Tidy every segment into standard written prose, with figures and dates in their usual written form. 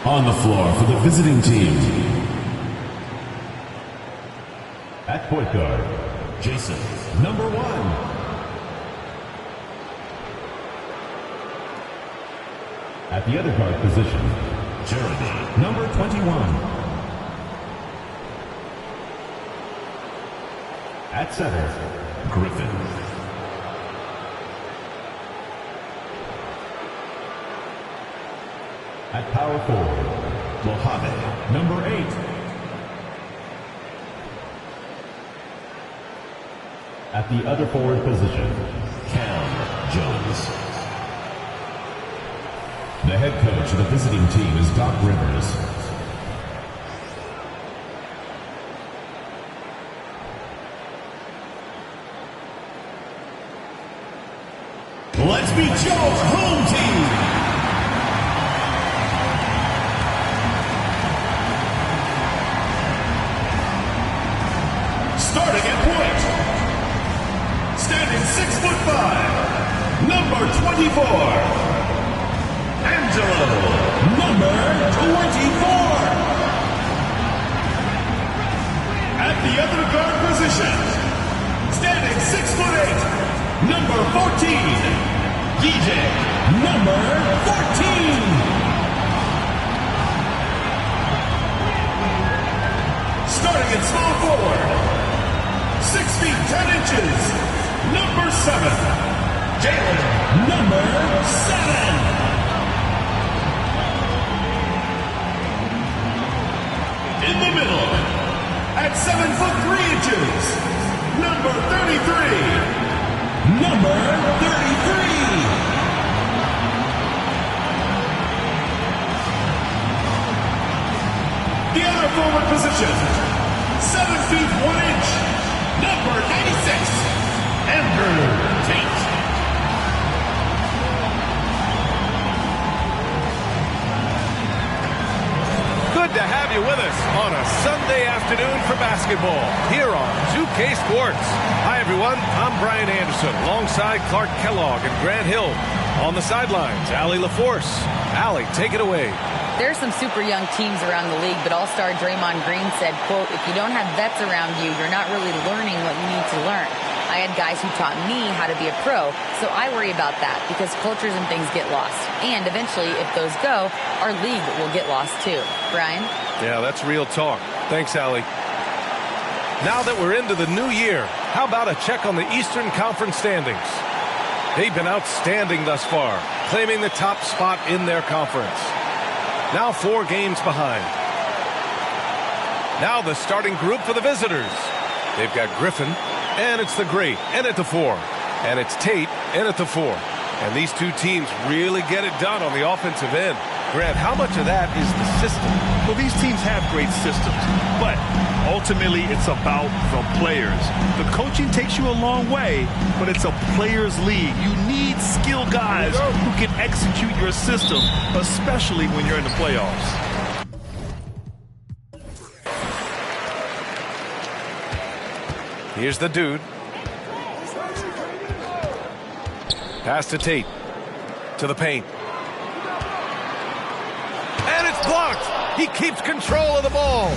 On the floor for the visiting team. At point guard, Jason, number 1. At the other guard position, Jeremy, number 21. At center, Griffin. At power forward, Mohammed, number 8. At the other forward position, Cam Jones. The head coach of the visiting team is Doc Rivers. Let's meet Joe's home team. Starting at point, standing 6'5", number 24, Angelo, number 24. At the other guard position, standing 6'8", number 14, DJ, number 14. Starting at small forward, 6 feet 10 inches, number 7, Jalen, number 7. In the middle, at 7 foot 3 inches, number 33, number 33. The other forward position, 7 feet 1 inch, number 96, Andrew Tate. Good to have you with us on a Sunday afternoon for basketball here on 2K Sports. Hi, everyone. I'm Brian Anderson alongside Clark Kellogg and Grant Hill. On the sidelines, Allie LaForce. Allie, take it away. There are some super young teams around the league, but All-Star Draymond Green said, quote, if you don't have vets around you, you're not really learning what you need to learn. I had guys who taught me how to be a pro, so I worry about that because cultures and things get lost. And eventually, if those go, our league will get lost too. Brian? Yeah, that's real talk. Thanks, Allie. Now that we're into the new year, how about a check on the Eastern Conference standings? They've been outstanding thus far, claiming the top spot in their conference. Now 4 games behind. Now the starting group for the visitors. They've got Griffin, and it's the Great, and at the 4. And it's Tate, and at the 4. And these two teams really get it done on the offensive end. Grant, how much of that is the system? Well, these teams have great systems, but ultimately it's about the players. The coaching takes you a long way, but it's a players' league. You need skilled guys who can execute your system, especially when you're in the playoffs. Here's the dude. Pass to Tate. To the paint. And it's blocked. He keeps control of the ball.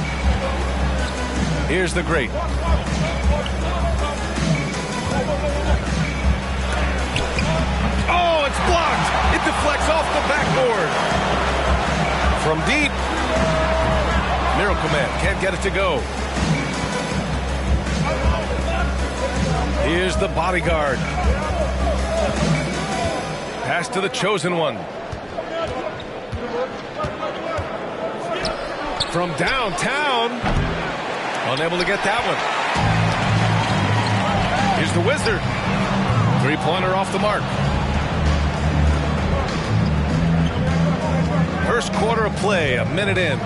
Here's the Great. Oh, it's blocked. It deflects off the backboard. From deep. Miracle Man can't get it to go. Here's the bodyguard. Pass to the chosen one. From downtown. Unable to get that one. Here's the Wizard. 3-pointer off the mark. First quarter of play, a minute in.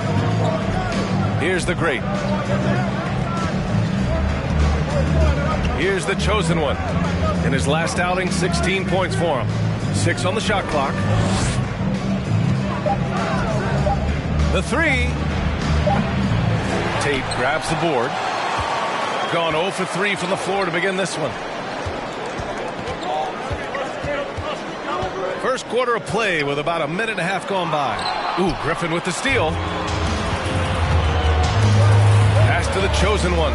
Here's the Great. Here's the chosen one. In his last outing, 16 points for him. 6 on the shot clock. The 3. Tate grabs the board. Gone 0 for 3 from the floor to begin this one. First quarter of play with about a minute and a half gone by. Ooh, Griffin with the steal. Pass to the chosen one.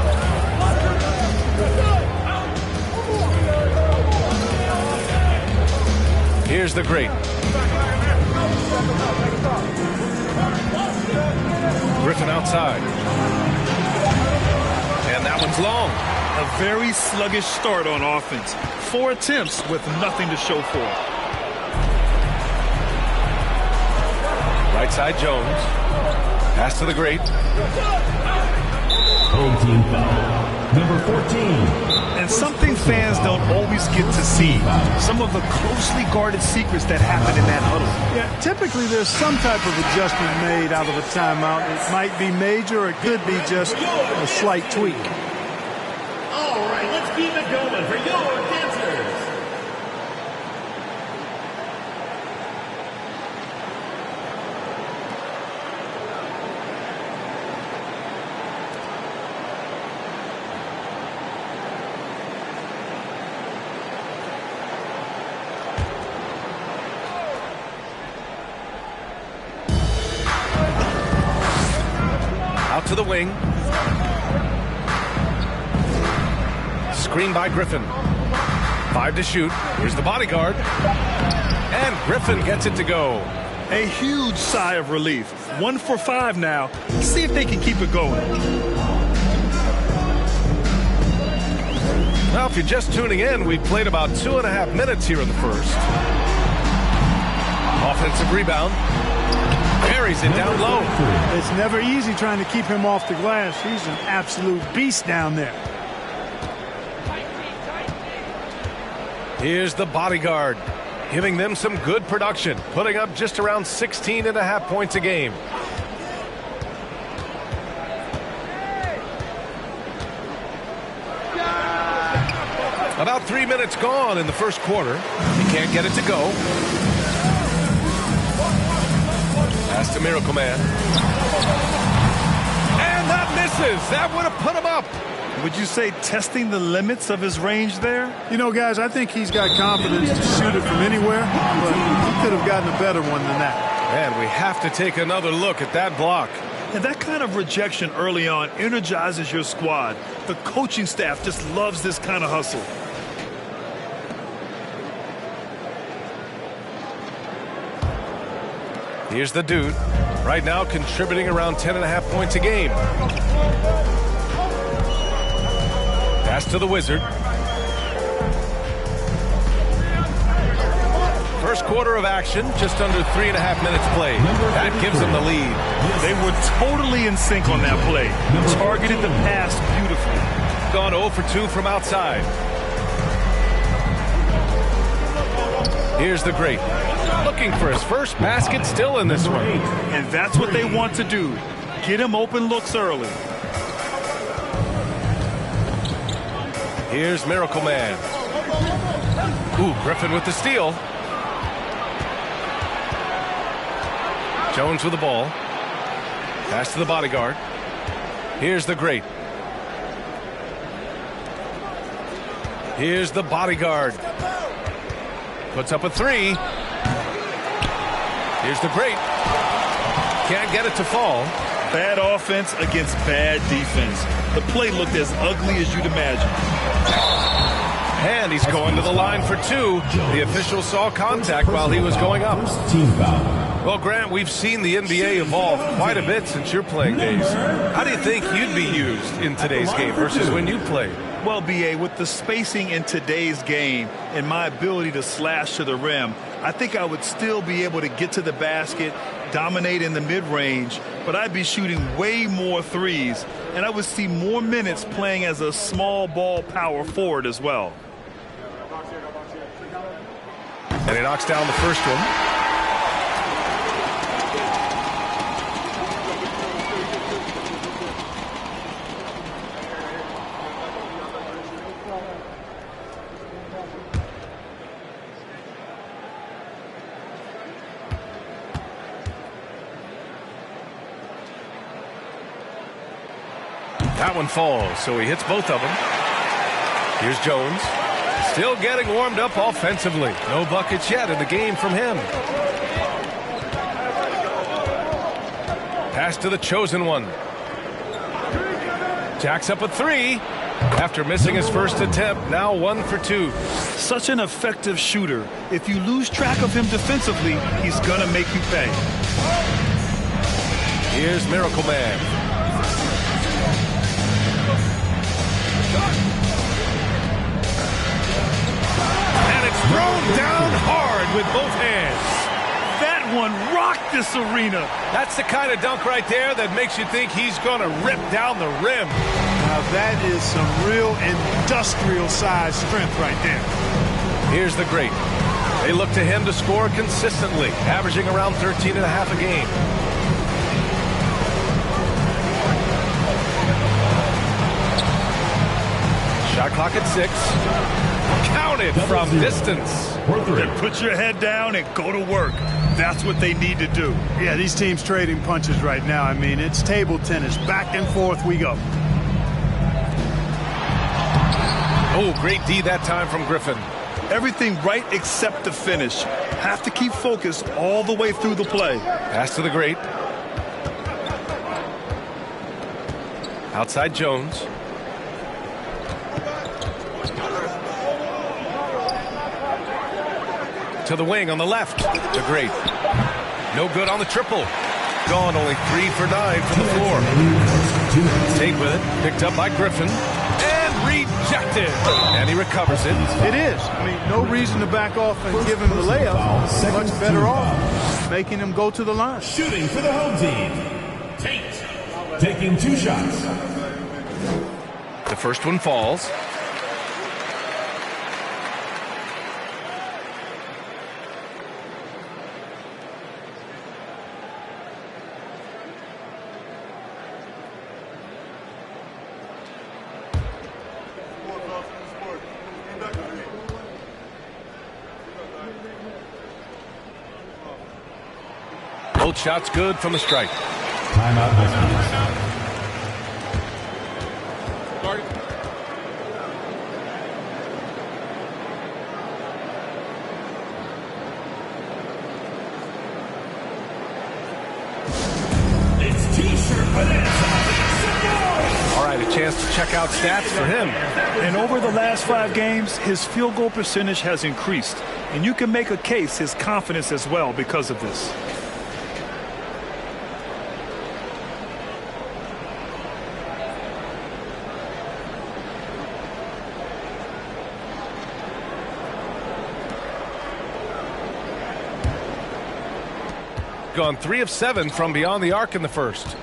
Here's the great. Griffin outside. And that one's long. A very sluggish start on offense. 4 attempts with nothing to show for it. Right side Jones. Pass to the great. Home team foul. Number 14. And something fans don't always get to see. Some of the closely guarded secrets that happen in that huddle. Yeah, typically there's some type of adjustment made out of a timeout. It might be major, or it could be just a slight tweak. All right, let's keep it going for your dancers. Out to the wing. Screen by Griffin. 5 to shoot. Here's the bodyguard. And Griffin gets it to go. A huge sigh of relief. 1 for 5 now. Let's see if they can keep it going. Well, if you're just tuning in, we played about 2.5 minutes here in the first. Offensive rebound. Buries it down low. It's never easy trying to keep him off the glass. He's an absolute beast down there. Here's the bodyguard, giving them some good production, putting up just around 16.5 points a game. About 3 minutes gone in the first quarter. He can't get it to go. Pass to Miracle Man. And that misses. That would have put him up. Would you say testing the limits of his range there? You know, guys, I think he's got confidence to shoot it from anywhere, but he could have gotten a better one than that. And we have to take another look at that block. And that kind of rejection early on energizes your squad. The coaching staff just loves this kind of hustle. Here's the dude. Right now contributing around 10.5 points a game. Pass to the Wizard. First quarter of action, just under 3.5 minutes played. That gives them the lead. They were totally in sync on that play. Targeted the pass beautifully. Gone 0 for 2 from outside. Here's the great. Looking for his first basket still in this one. And that's what they want to do. Get him open looks early. Here's Miracle Man. Ooh, Griffin with the steal. Jones with the ball. Pass to the bodyguard. Here's the great. Here's the bodyguard. Puts up a 3. Here's the great. Can't get it to fall. Bad offense against bad defense. The play looked as ugly as you'd imagine. And he's going to the line for 2. The official saw contact while he was going up. Well, Grant, we've seen the NBA evolve quite a bit since your playing days. How do you think you'd be used in today's game versus when you played? Well, B.A., with the spacing in today's game and my ability to slash to the rim, I think I would still be able to get to the basket, dominate in the mid-range, but I'd be shooting way more threes, and I would see more minutes playing as a small ball power forward as well. And he knocks down the first one. That one falls, so he hits both of them. Here's Jones. Still getting warmed up offensively. No buckets yet in the game from him. Pass to the chosen one. Jacks up a three. After missing his first attempt, now 1 for 2. Such an effective shooter. If you lose track of him defensively, he's going to make you pay. Here's Miracle Man. And it's thrown down hard with both hands. That one rocked this arena. That's the kind of dunk right there that makes you think he's going to rip down the rim. Now that is some real industrial size strength right there. Here's the great. They look to him to score consistently, averaging around 13 and a half a game. Shot clock at 6. Counted from distance. Put your head down and go to work. That's what they need to do. Yeah, these teams trading punches right now. I mean, it's table tennis. Back and forth we go. Oh, great D that time from Griffin. Everything right except the finish. Have to keep focused all the way through the play. Pass to the great. Outside Jones. To the wing on the left. The great. No good on the triple. Gone only 3 for 9 from the floor. Tate with it. Picked up by Griffin. And rejected. And he recovers it. It is. I mean, no reason to back off and give him the layup. Much better off making him go to the line. Shooting for the home team, Tate, taking 2 shots. The first one falls. Both shots good from the strike. Timeout. It's T-shirt bonanza. All right, a chance to check out stats for him. And over the last 5 games, his field goal percentage has increased. And you can make a case his confidence as well because of this. Gone 3 of 7 from beyond the arc in the first.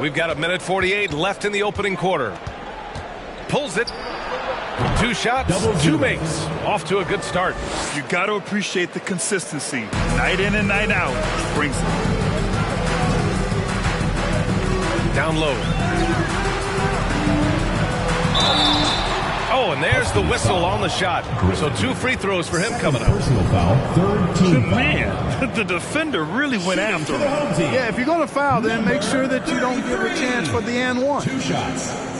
We've got 1:48 left in the opening quarter. Pulls it. 2 shots, 2 makes. Off to a good start. You got to appreciate the consistency. Night in and night out. Brings it. Down low. Oh, and there's the whistle on the shot. So 2 free throws for him coming up. Personal foul, 3rd team. Man, the defender really went after him. Yeah, if you're going to foul, then make sure that you don't give a chance for the and one. 2 shots.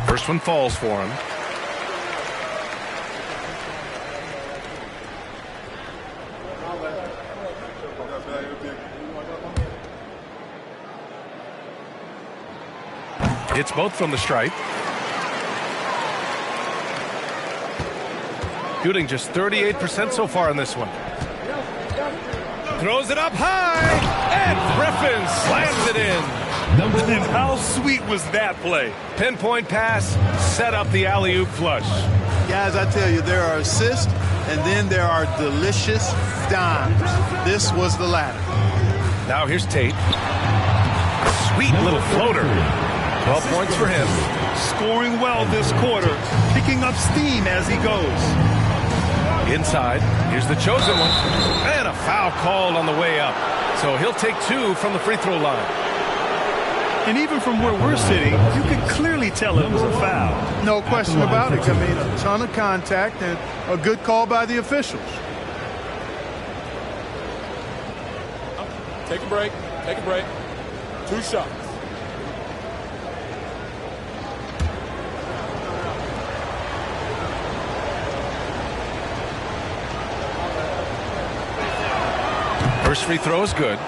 First one falls for him. Hits both from the stripe. Shooting just 38% so far in this one. Throws it up high, and Griffin slams it in. And how sweet was that play? Pinpoint pass, set up the alley-oop flush. Guys, I tell you, there are assists, and then there are delicious dimes. This was the latter. Now here's Tate. Sweet little floater. 12 points for him. Scoring well this quarter, picking up steam as he goes. Inside, here's the chosen one. And a foul called on the way up. So he'll take 2 from the free throw line. And even from where we're sitting, you can clearly tell it was a foul. No question about it. I mean, a ton of contact and a good call by the officials. Take a break. Take a break. 2 shots. First free throw is good.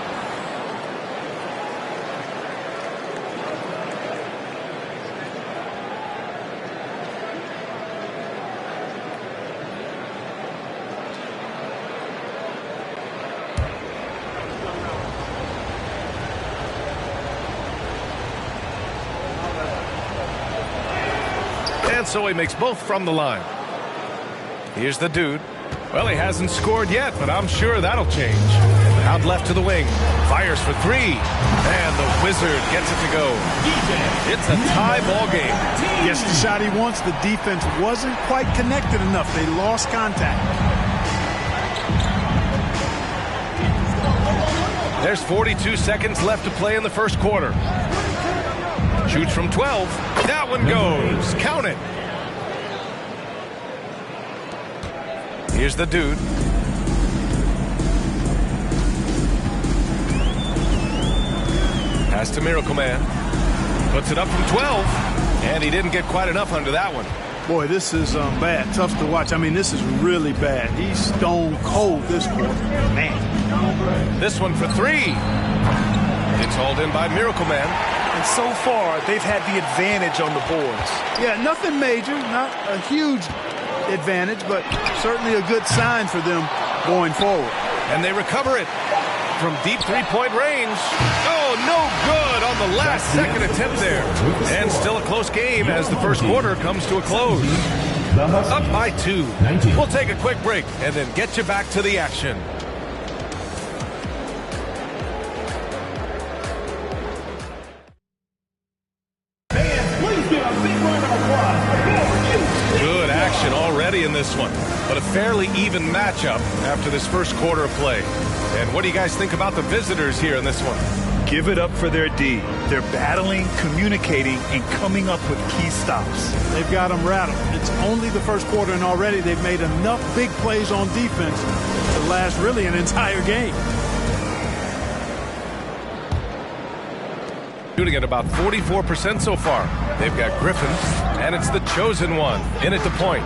And so he makes both from the line. Here's the dude. Well, he hasn't scored yet, but I'm sure that'll change. Out left to the wing. Fires for 3. And the Wizard gets it to go. It's a tie ball game. Gets the shot he wants. The defense wasn't quite connected enough. They lost contact. There's 42 seconds left to play in the first quarter. Shoots from 12. That one goes. Count it. Here's the dude. Pass to Miracle Man. Puts it up from 12. And he didn't get quite enough under that one. Boy, this is bad. Tough to watch. I mean, this is really bad. He's stone cold this quarter. Man. This one for 3. It's hauled in by Miracle Man. And so far, they've had the advantage on the boards. Yeah, nothing major. Not a huge advantage, but certainly a good sign for them going forward. And they recover it from deep three-point range. Oh, no good on the last second attempt there. And still a close game as the first quarter comes to a close. Up by 2. We'll take a quick break and then get you back to the action. Good action already in this one, but a fairly even matchup after this first quarter of play. And what do you guys think about the visitors here in this one? Give it up for their D. They're battling, communicating, and coming up with key stops. They've got them rattled. It's only the first quarter, and already they've made enough big plays on defense to last really an entire game. Shooting at about 44% so far. They've got Griffin, and it's the chosen one in at the point.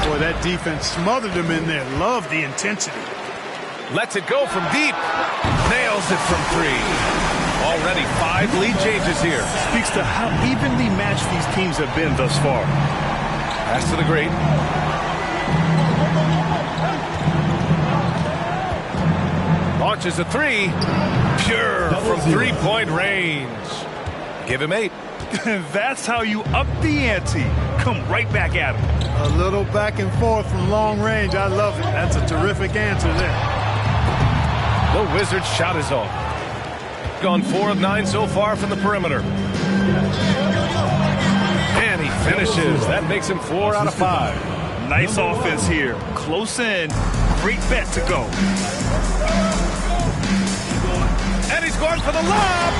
Boy, that defense smothered him in there. Love the intensity. Lets it go from deep. Nails it from 3. Already 5 lead changes here. Speaks to how evenly matched these teams have been thus far. Pass to the great. Launches a 3. Pure from three-point range. Give him 8. That's how you up the ante. Come right back at him. A little back and forth from long range. I love it. That's a terrific answer there. The Wizards' shot is off. Gone 4 of 9 so far from the perimeter. And he finishes. That makes him 4 out of 5. Nice offense here. Close in. Great bet to go. And he's going for the lob.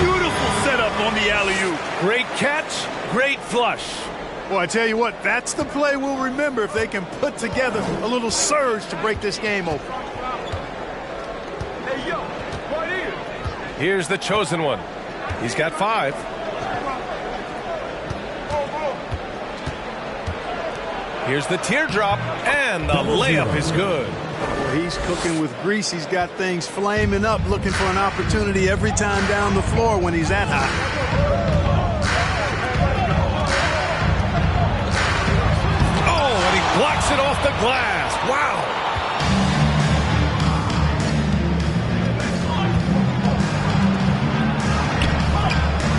Beautiful setup on the alley-oop. Great catch, great flush. Well, I tell you what, that's the play we'll remember if they can put together a little surge to break this game open. Hey, yo, right here. Here's the chosen one. He's got 5. Here's the teardrop, and the layup is good. Well, he's cooking with grease. He's got things flaming up, looking for an opportunity every time down the floor when he's that high. Oh, and he blocks it off the glass. Wow.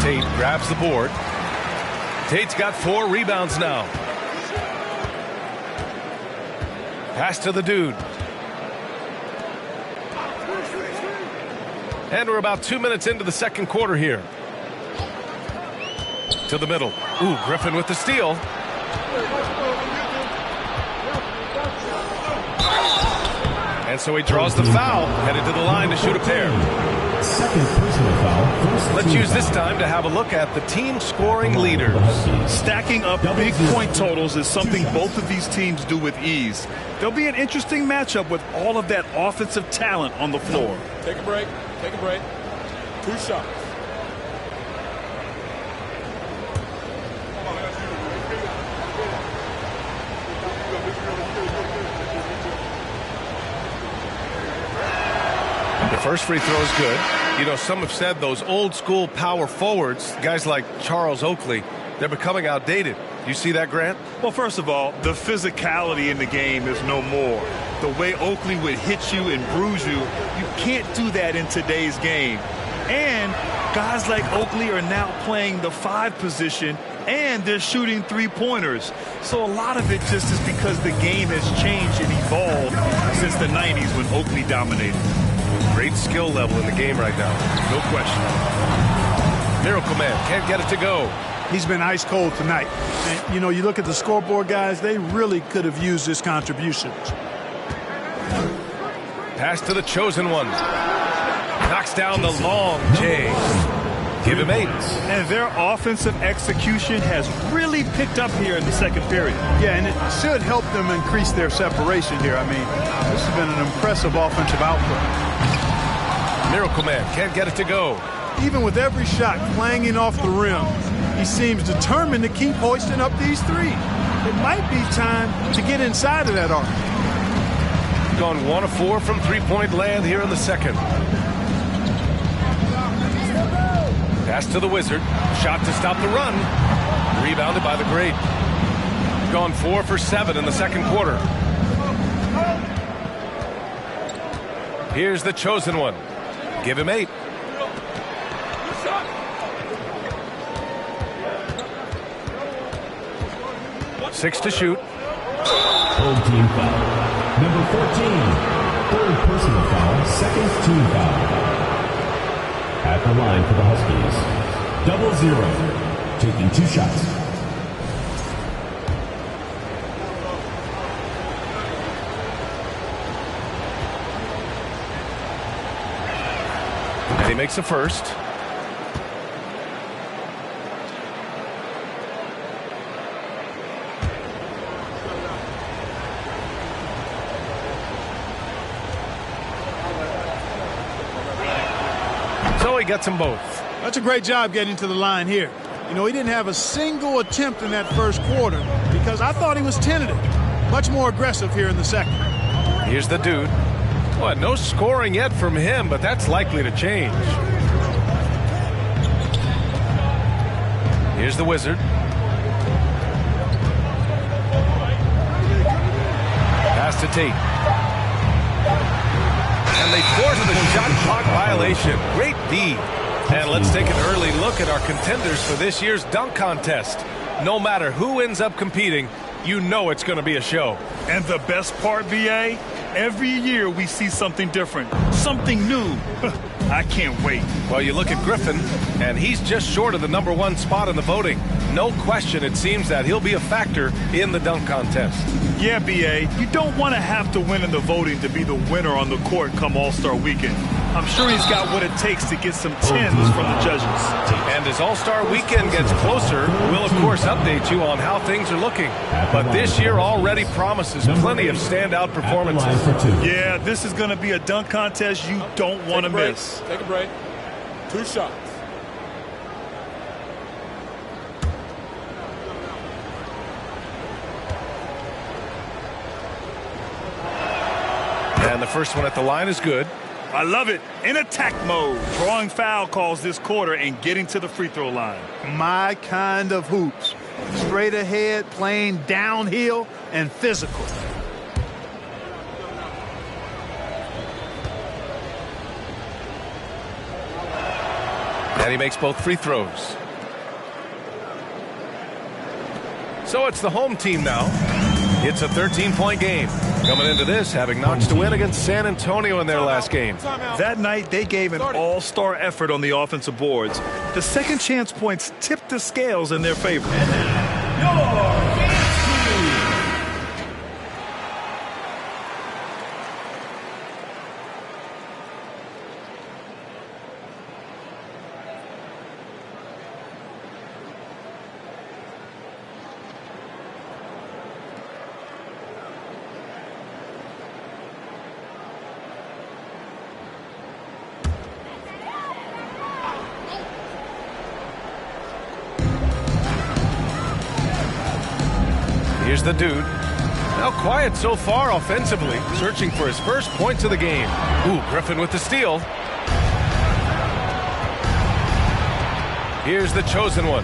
Tate grabs the board. Tate's got 4 rebounds now. Pass to the dude. And we're about 2 minutes into the second quarter here. To the middle. Ooh, Griffin with the steal. And so he draws the foul, headed to the line to shoot a pair. Second personal foul. First Let's team use this foul. time to have a look at the team scoring leaders. Stacking up big point totals is something both of these teams do with ease. There'll be an interesting matchup with all of that offensive talent on the floor. Take a break. Take a break. 2 shots. The first free throw is good. You know, some have said those old school power forwards, guys like Charles Oakley, they're becoming outdated. You see that, Grant? Well, first of all, the physicality in the game is no more. The way Oakley would hit you and bruise you, you can't do that in today's game. And guys like Oakley are now playing the 5 position, and they're shooting 3-pointers. So a lot of it just is because the game has changed and evolved since the 90s when Oakley dominated. Great skill level in the game right now. No question. Miracle Man can't get it to go. He's been ice cold tonight. And, you know, you look at the scoreboard, guys, they really could have used his contributions. Pass to the chosen one. Knocks down the long J. Give him 8. And their offensive execution has really picked up here in the second period. Yeah, and it should help them increase their separation here. I mean, this has been an impressive offensive output. Miracle Man can't get it to go. Even with every shot clanging off the rim, he seems determined to keep hoisting up these threes. It might be time to get inside of that arc. Gone 1 of 4 from three-point land here in the second. Pass to the Wizard. Shot to stop the run. Rebounded by the Great. Gone 4 for 7 in the second quarter. Here's the chosen one. Give him 8. Six to shoot. Home team foul. Number 14. Third personal foul. Second team foul. At the line for the Huskies. 0-0. Taking 2 shots. And he makes the first. So he gets them both. That's a great job getting to the line here. You know, he didn't have a single attempt in that first quarter because I thought he was tentative. Much more aggressive here in the second. Here's the dude. What, no scoring yet from him, but that's likely to change. Here's the Wizard. Pass to Tate. And they force the shot clock violation. Great D. And let's take an early look at our contenders for this year's dunk contest. No matter who ends up competing, you know it's going to be a show. And the best part, BA, every year we see something different, something new. I can't wait. Well, you look at Griffin, and he's just short of the #1 spot in the voting. No question, it seems that he'll be a factor in the dunk contest. Yeah, BA, you don't want to have to win in the voting to be the winner on the court come All-Star Weekend. I'm sure he's got what it takes to get some 10s from the judges. And as All-Star Weekend gets closer, we'll, of course, update you on how things are looking. But this year already promises plenty of standout performances. Yeah, this is going to be a dunk contest you don't want to miss. Take a break. 2 shots. And the first one at the line is good. I love it. In attack mode. Drawing foul calls this quarter and getting to the free throw line. My kind of hoops. Straight ahead, playing downhill, and physical. And he makes both free throws. So it's the home team now. It's a 13-point game. Coming into this, having notched a win against San Antonio in their last game. That night, they gave an all-star effort on the offensive boards. The second chance points tipped the scales in their favor. Here's the dude. Now quiet so far offensively, searching for his first points of the game. Ooh, Griffin with the steal. Here's the chosen one.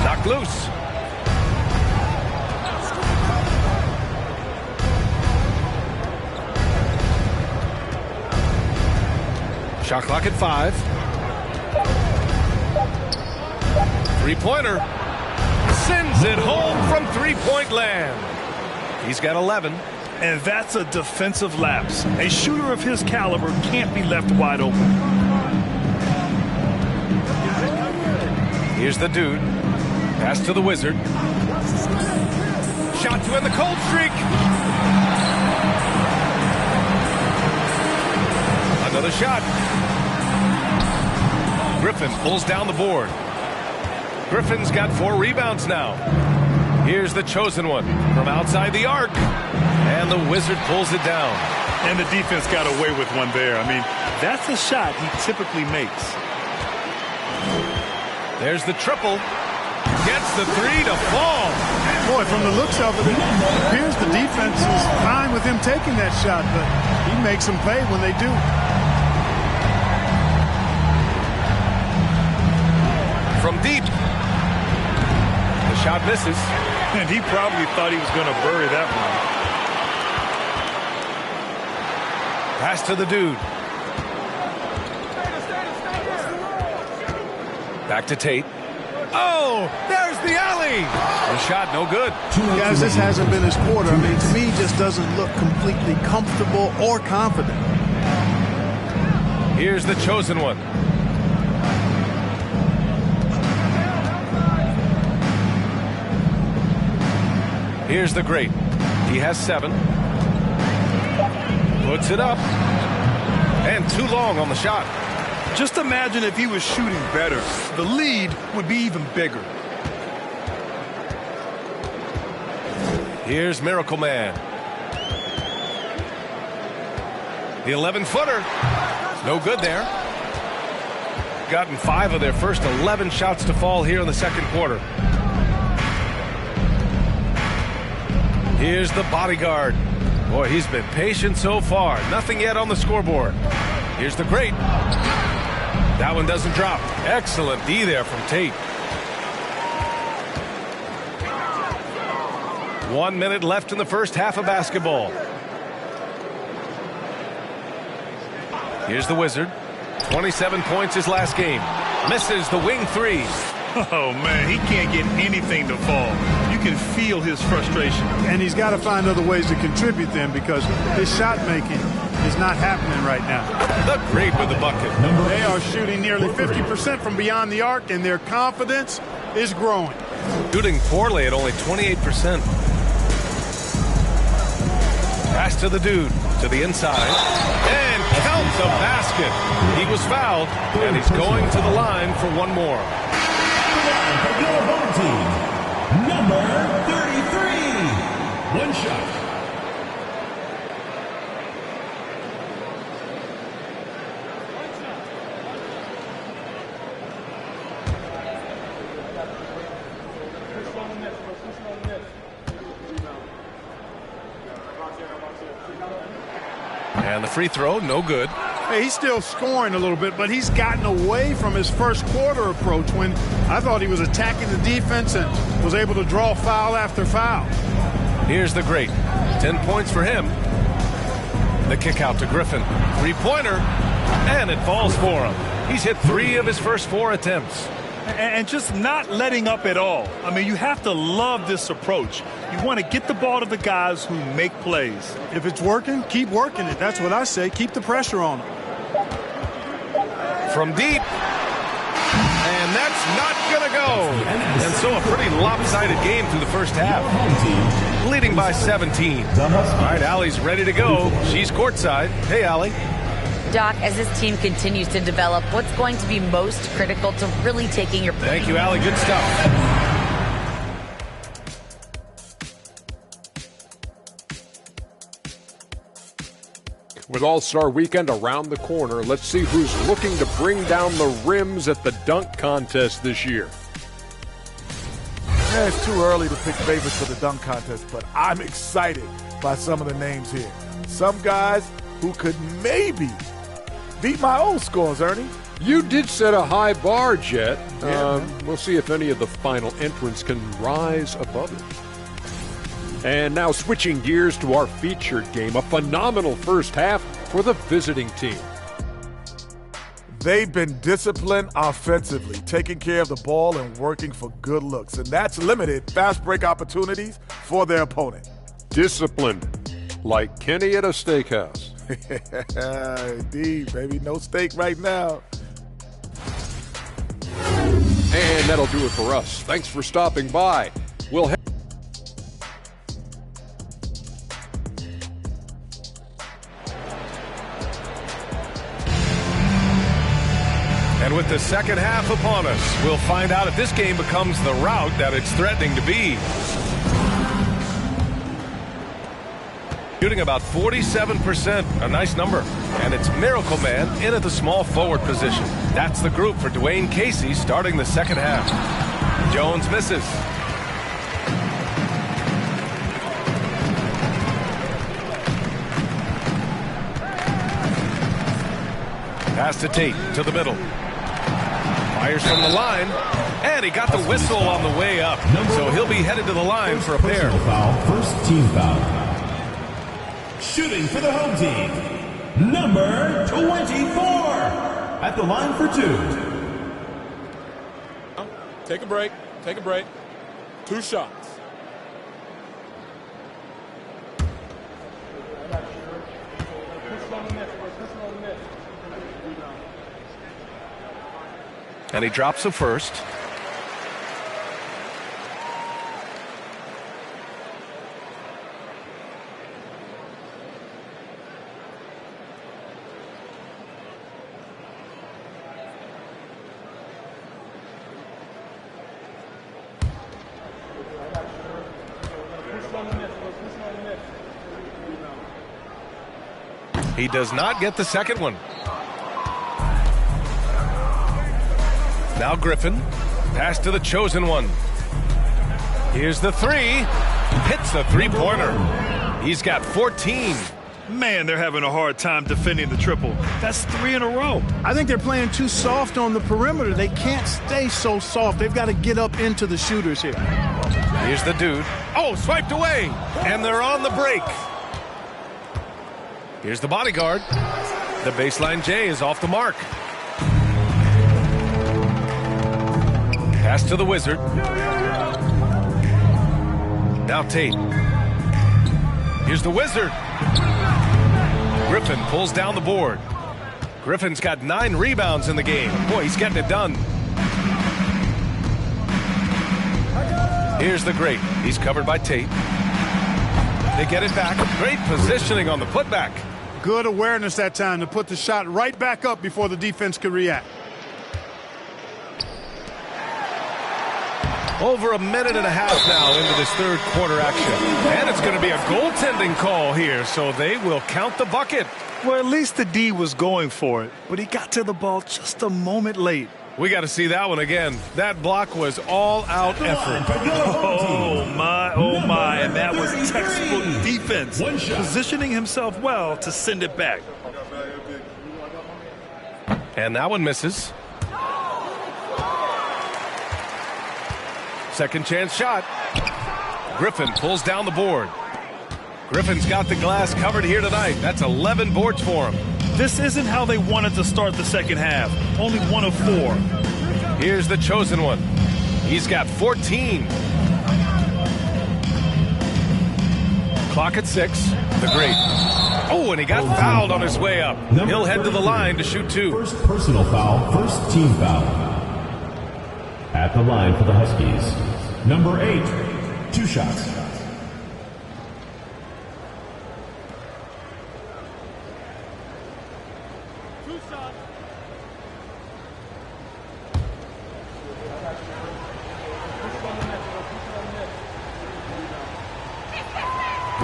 Knocked loose. Shot clock at 5. Three-pointer. Sends it home from three-point land. He's got 11. And that's a defensive lapse. A shooter of his caliber can't be left wide open. Here's the dude. Pass to the Wizard. Shot to end the cold streak. Another shot. Griffin pulls down the board. Griffin's got 4 rebounds now. Here's the chosen one from outside the arc. And the Wizard pulls it down. And the defense got away with one there. I mean, that's a shot he typically makes. There's the triple. Gets the 3 to fall. Boy, from the looks of it, it appears the defense is fine with him taking that shot, but he makes them pay when they do. From deep. The shot misses. And he probably thought he was going to bury that one. Pass to the dude. Back to Tate. Oh, there's the alley. The shot no good. Guys, this hasn't been his quarter. I mean, to me, he just doesn't look completely comfortable or confident. Here's the chosen one. Here's the great. He has 7. Puts it up. And too long on the shot. Just imagine if he was shooting better. The lead would be even bigger. Here's Miracle Man. The 11-footer. No good there. Gotten 5 of their first 11 shots to fall here in the second quarter. Here's the bodyguard. Boy, he's been patient so far. Nothing yet on the scoreboard. Here's the great. That one doesn't drop. Excellent D there from Tate. 1 minute left in the first half of basketball. Here's the Wizard. 27 points his last game. Misses the wing 3. Oh, man, he can't get anything to fall. You can feel his frustration. And he's got to find other ways to contribute then, because his shot making is not happening right now. The great with the bucket. They are shooting nearly 50% from beyond the arc, and their confidence is growing. Shooting poorly at only 28%. Pass to the dude, to the inside, and count the basket. He was fouled, and he's going to the line for one more. Your home team, number 33. One shot. And the free throw, no good. Hey, he's still scoring a little bit, but he's gotten away from his first quarter approach when I thought he was attacking the defense and was able to draw foul after foul. Here's the great. 10 points for him. The kick out to Griffin. Three-pointer, and it falls for him. He's hit 3 of his first 4 attempts. And just not letting up at all. I mean, you have to love this approach. You want to get the ball to the guys who make plays. If it's working, keep working it. That's what I say. Keep the pressure on him. From deep. And that's not going to go. And so a pretty lopsided game through the first half. Leading by 17. All right, Allie's ready to go. She's courtside. Hey, Allie. Doc, as this team continues to develop, what's going to be most critical to really taking your... Thank you, Allie. Good stuff. With All-Star Weekend around the corner, let's see who's looking to bring down the rims at the dunk contest this year. Man, it's too early to pick favorites for the dunk contest, but I'm excited by some of the names here. Some guys who could maybe beat my old scores, Ernie. You did set a high bar, Jet. Yeah, we'll see if any of the final entrants can rise above it. And now switching gears to our featured game, a phenomenal first half for the visiting team. They've been disciplined offensively, taking care of the ball and working for good looks, and that's limited fast break opportunities for their opponent. Disciplined, like Kenny at a steakhouse. Indeed, baby. No steak right now. And that'll do it for us. Thanks for stopping by. We'll And with the second half upon us, we'll find out if this game becomes the rout that it's threatening to be. Shooting about 47%, a nice number. And it's Miracle Man in at the small forward position. That's the group for Dwayne Casey starting the second half. Jones misses. Pass to Tate, to the middle. Fires from the line, and he got the whistle on the way up. So he'll be headed to the line for a pair. First team foul. Shooting for the home team, Number 24. At the line for two. Take a break. Take a break. 2 shots. And he drops the first. He does not get the second one. Now Griffin. Pass to the chosen one. Here's the three. Hits the three-pointer. He's got 14. Man, they're having a hard time defending the triple. That's 3 in a row. I think they're playing too soft on the perimeter. They can't stay so soft. They've got to get up into the shooters here. Here's the dude. Oh, swiped away. And they're on the break. Here's the bodyguard. The baseline J is off the mark. Pass to the Wizard. Now Tate. Here's the Wizard. Griffin pulls down the board. Griffin's got 9 rebounds in the game. Boy, he's getting it done. Here's the great. He's covered by Tate. They get it back. Great positioning on the putback. Good awareness that time to put the shot right back up before the defense could react. Over a minute and a half now into this third quarter action. And it's going to be a goaltending call here, so they will count the bucket. Well, at least the D was going for it, but he got to the ball just a moment late. We got to see that one again. That block was all-out effort. Oh, my, and that was textbook defense. Positioning himself well to send it back. And that one misses. Second chance shot. Griffin pulls down the board. Griffin's got the glass covered here tonight. That's 11 boards for him. This isn't how they wanted to start the second half. Only 1 of 4. Here's the chosen one. He's got 14. Clock at 6. The great. Oh, and he got fouled on his way up. He'll head to the line to shoot 2. First personal foul, first team foul. At the line for the Huskies, number 8, 2 shots.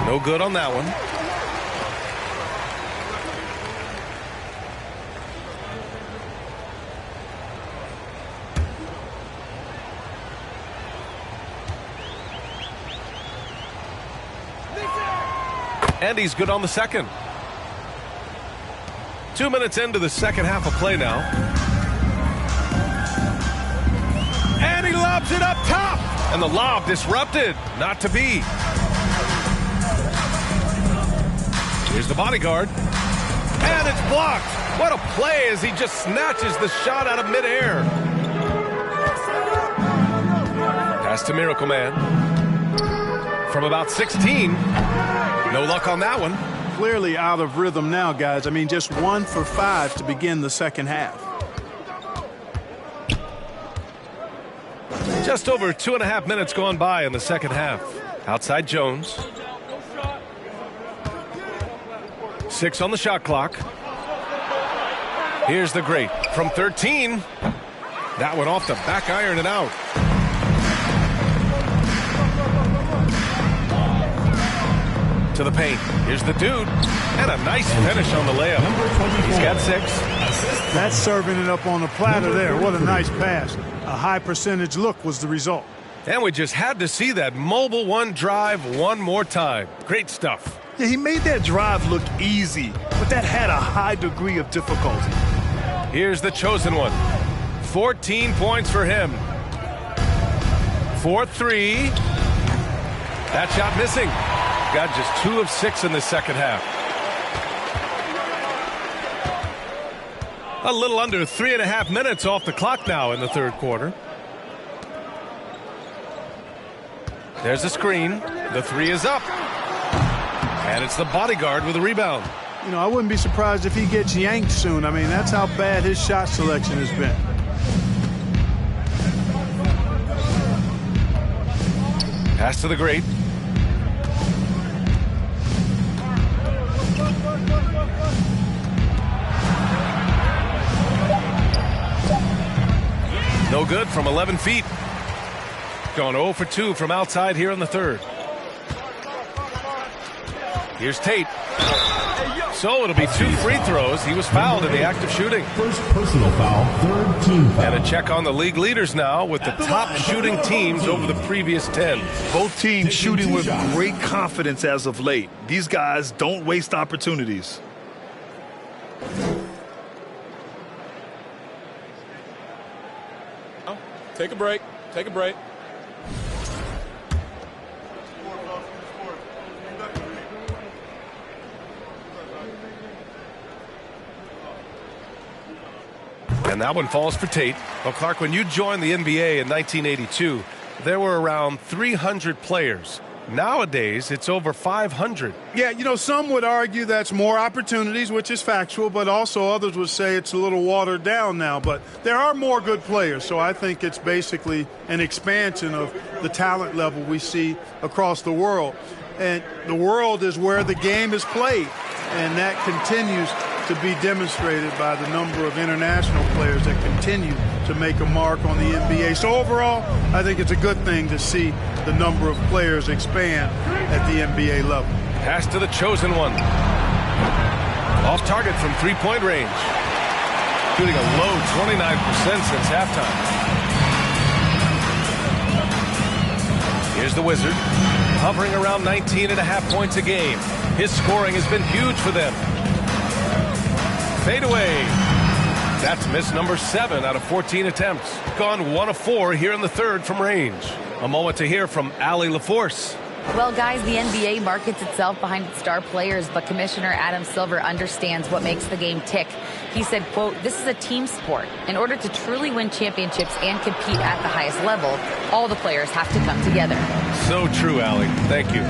No good on that one. And he's good on the second. 2 minutes into the second half of play now. And he lobs it up top. And the lob disrupted. Not to be. Here's the bodyguard. And it's blocked. What a play as he just snatches the shot out of midair. Pass to Miracle Man. From about 16. No luck on that one. Clearly out of rhythm now, guys. I mean, just 1 for 5 to begin the second half. Just over 2.5 minutes gone by in the second half. Outside Jones. 6 on the shot clock. Here's the great from 13. That one off the back iron and out. To the paint. Here's the dude. And a nice finish on the layup. He's got 6. That's serving it up on the platter there. What a nice pass. A high percentage look was the result. And we just had to see that mobile one drive one more time. Great stuff. Yeah, he made that drive look easy, but that had a high degree of difficulty. Here's the chosen one. 14 points for him. 4-3. That shot missing. Got just 2 of 6 in the second half. A little under 3.5 minutes off the clock now in the third quarter. There's a screen. The 3 is up. And it's the bodyguard with a rebound. You know, I wouldn't be surprised if he gets yanked soon. I mean, that's how bad his shot selection has been. Pass to the great. No good from 11 feet. Going 0 for 2 from outside here in the third. Here's Tate. So it'll be 2 free throws. He was fouled in the act of shooting. First personal foul, third team foul. And a check on the league leaders now with the top shooting teams over the previous 10. Both teams shooting with great confidence as of late. These guys don't waste opportunities. Take a break. Take a break. And that one falls for Tate. Well, Clark, when you joined the NBA in 1982, there were around 300 players. Nowadays, it's over 500. Yeah, you know, some would argue that's more opportunities, which is factual, but also others would say it's a little watered down now. But there are more good players, so I think it's basically an expansion of the talent level we see across the world. And the world is where the game is played, and that continues to be demonstrated by the number of international players that continue to make a mark on the NBA. So overall, I think it's a good thing to see the number of players expand at the NBA level. Pass to the chosen one. Off target from three-point range. Shooting a low 29% since halftime. Here's the Wizard. Hovering around 19.5 points a game. His scoring has been huge for them. Fade away. That's miss number 7 out of 14 attempts. Gone 1 of 4 here in the third from range. A moment to hear from Allie LaForce. Well, guys, the NBA markets itself behind its star players, but Commissioner Adam Silver understands what makes the game tick. He said, quote, "This is a team sport. In order to truly win championships and compete at the highest level, all the players have to come together." So true, Allie. Thank you.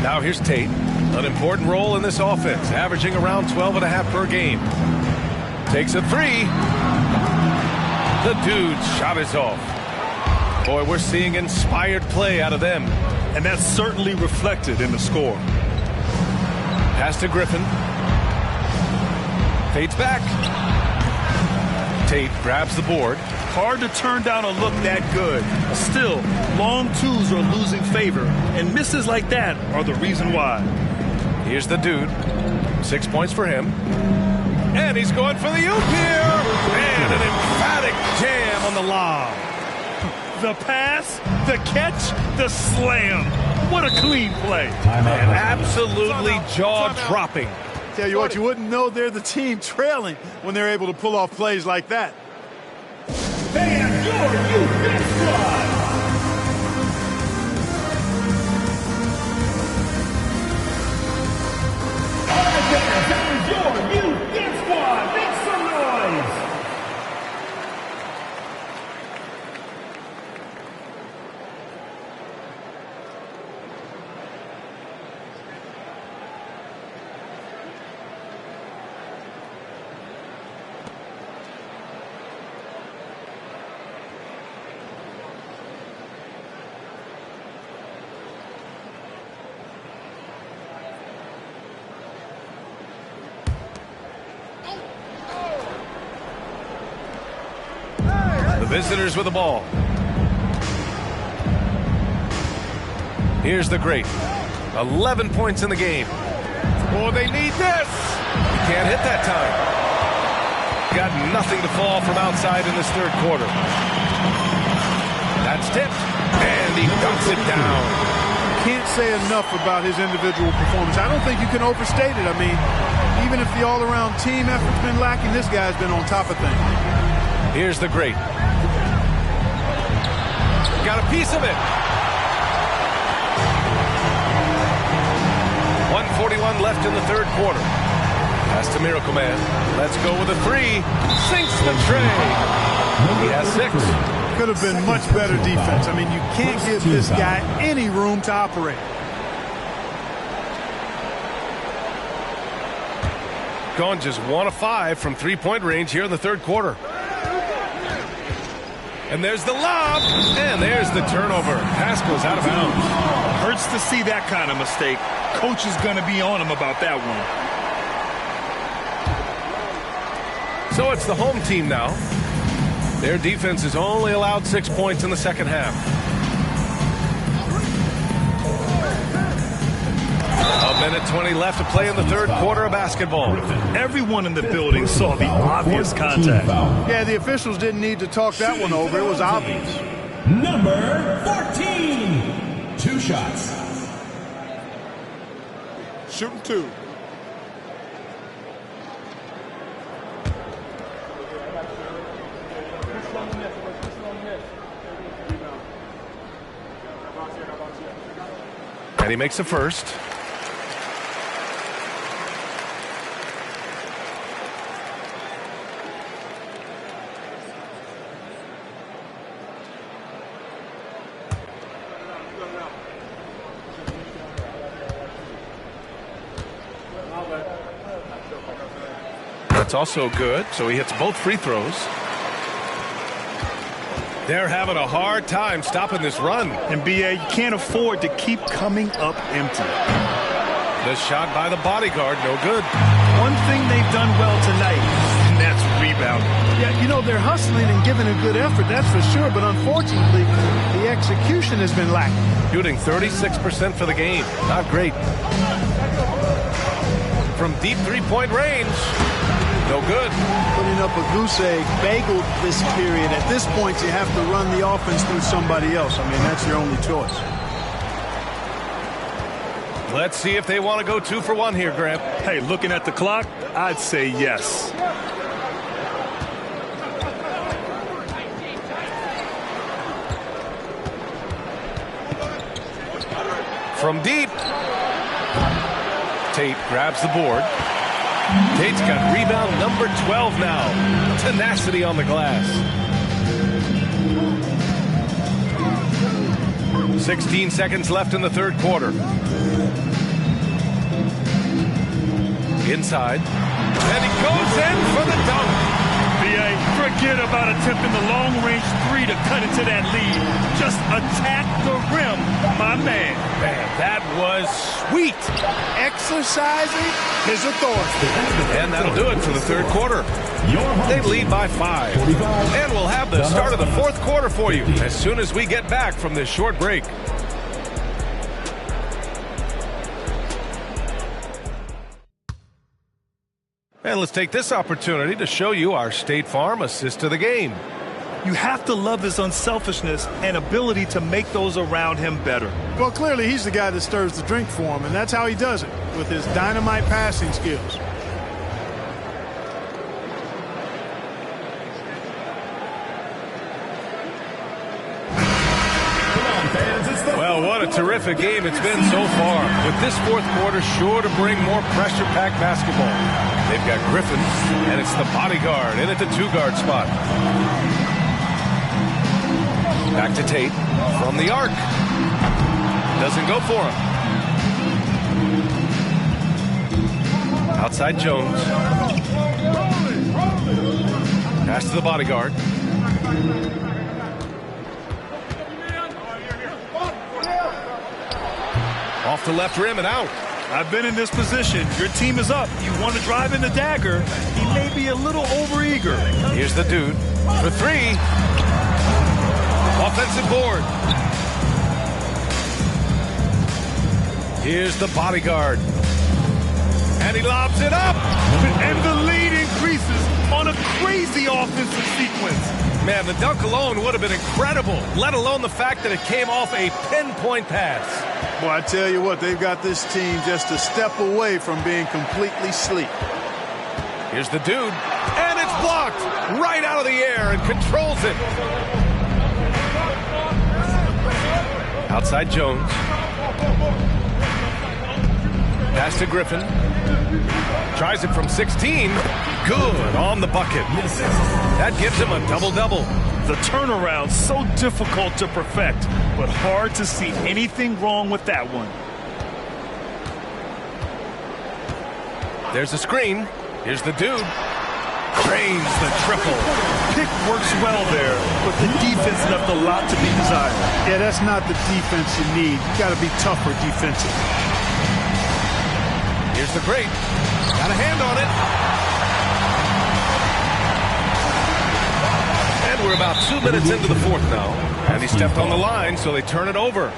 Now here's Tate. An important role in this offense, averaging around 12.5 per game. Takes a 3. The dude's shot is off. Boy, we're seeing inspired play out of them. And that's certainly reflected in the score. Pass to Griffin. Fades back. Tate grabs the board. Hard to turn down a look that good. Still, long twos are losing favor, and misses like that are the reason why. Here's the dude. 6 points for him. And he's going for the oop here. And an emphatic jam on the lob. The pass, the catch, the slam. What a clean play. And absolutely jaw-dropping. Tell you what, you wouldn't know they're the team trailing when they're able to pull off plays like that. And your youth squad. That was your youth squad. Make some noise. The visitors with the ball. Here's the great. 11 points in the game. Oh, they need this. He can't hit that time. Got nothing to fall from outside in this third quarter. That's tipped. And he dunks it down. Can't say enough about his individual performance. I don't think you can overstate it. I mean, even if the all-around team effort's been lacking, this guy's been on top of things. Here's the great. Got a piece of it. 1:41 left in the third quarter. Pass to Miracle Man. Let's go with a three. Sinks the tray. He has 6. Could have been much better defense. I mean, you can't give this guy any room to operate. Gone just 1 of 5 from three-point range here in the third quarter. And there's the lob, and there's the turnover. Pass goes out of bounds. Hurts to see that kind of mistake. Coach is going to be on him about that one. So it's the home team now. Their defense has only allowed 6 points in the second half. A minute 20 left to play in the third quarter of basketball. Everyone in the building saw the obvious contact. Yeah, the officials didn't need to talk that one over. It was obvious. Number 14. 2 shots. Shooting 2. And he makes the first. That's also good, so he hits both free throws. They're having a hard time stopping this run. And B.A., you can't afford to keep coming up empty. The shot by the bodyguard, no good. One thing they've done well tonight, and that's rebounding. Yeah, you know, they're hustling and giving a good effort, that's for sure, but unfortunately, the execution has been lacking. Shooting 36% for the game. Not great. From deep three-point range, no good. Putting up a goose egg, bageled this period. At this point, you have to run the offense through somebody else. I mean, that's your only choice. Let's see if they want to go 2 for 1 here, Grant. Hey, looking at the clock, I'd say yes. From deep. Tate grabs the board. Tate's got rebound number 12 now. Tenacity on the glass. 16 seconds left in the third quarter. Inside. And he goes in for the dunk. B.A., forget about attempting the long-range 3 to cut into that lead. Just attack the rim, my man. Man, that was sweet. Exercising his authority. And that'll do it for the third quarter. They lead by 5. And we'll have the start of the fourth quarter for you as soon as we get back from this short break. And let's take this opportunity to show you our State Farm assist to the game. You have to love his unselfishness and ability to make those around him better. Well, clearly he's the guy that stirs the drink for him, and that's how he does it, with his dynamite passing skills. Well, what a terrific game it's been so far. With this fourth quarter sure to bring more pressure-packed basketball. They've got Griffin, and it's the bodyguard in at the two-guard spot. Back to Tate from the arc. Doesn't go for him. Outside Jones. Pass to the bodyguard. Off the left rim and out. I've been in this position. Your team is up. You want to drive in the dagger. He may be a little overeager. Here's the dude for three. Offensive board. Here's the bodyguard. And he lobs it up. And the lead increases on a crazy offensive sequence. Man, the dunk alone would have been incredible, let alone the fact that it came off a pinpoint pass. Boy, I tell you what, they've got this team just a step away from being completely asleep. Here's the dude, and it's blocked right out of the air and controls it. Outside Jones. Pass to Griffin. Tries it from 16. Good on the bucket. That gives him a double-double. The turnaround so difficult to perfect, but hard to see anything wrong with that one. There's a screen. Here's the dude. Drains the triple. Pick works well there, but the defense left a lot to be desired. Yeah, that's not the defense you need. You got to be tougher defensive. Here's the break. Got a hand on it. And we're about 2 minutes into the fourth now. And he stepped on the line, so they turn it over.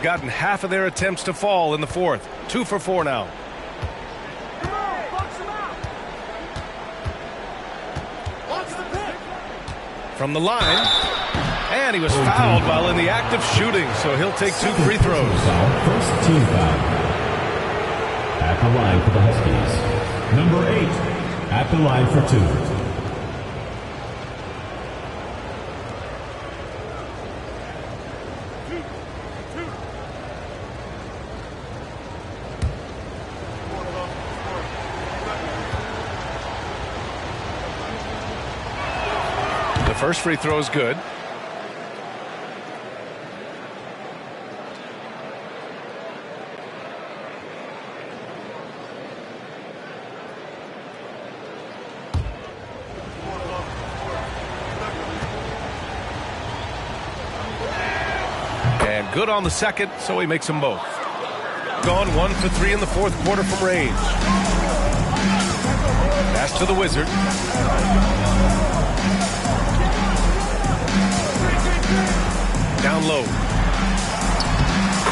Gotten half of their attempts to fall in the fourth. 2 for 4 now. From the line, and he was fouled while in the act of shooting, so he'll take 2 free throws. First team foul. At the line for the Huskies, number 8 at the line for 2. First free throw is good. And good on the second, so he makes them both. Gone 1 for 3 in the fourth quarter from range. Pass to the Wizard. Down low.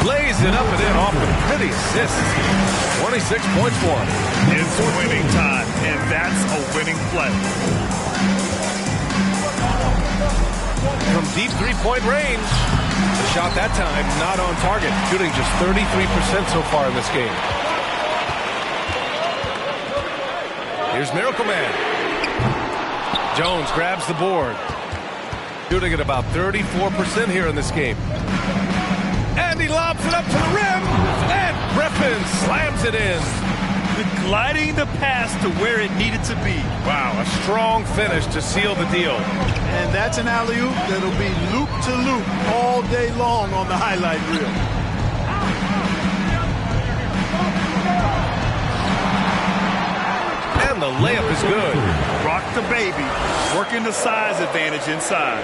Lays it up and in off a pretty assist. 26 points for him. It's winning time, and that's a winning play. From deep three-point range. The shot that time not on target. Shooting just 33% so far in this game. Here's Miracle Man. Jones grabs the board. Shooting at about 34% here in this game. And he lobs it up to the rim. And Griffin slams it in. Gliding the pass to where it needed to be. Wow, a strong finish to seal the deal. And that's an alley-oop that'll be loop-to-loop all day long on the highlight reel. And the layup is good. Rock the baby. Working the size advantage inside.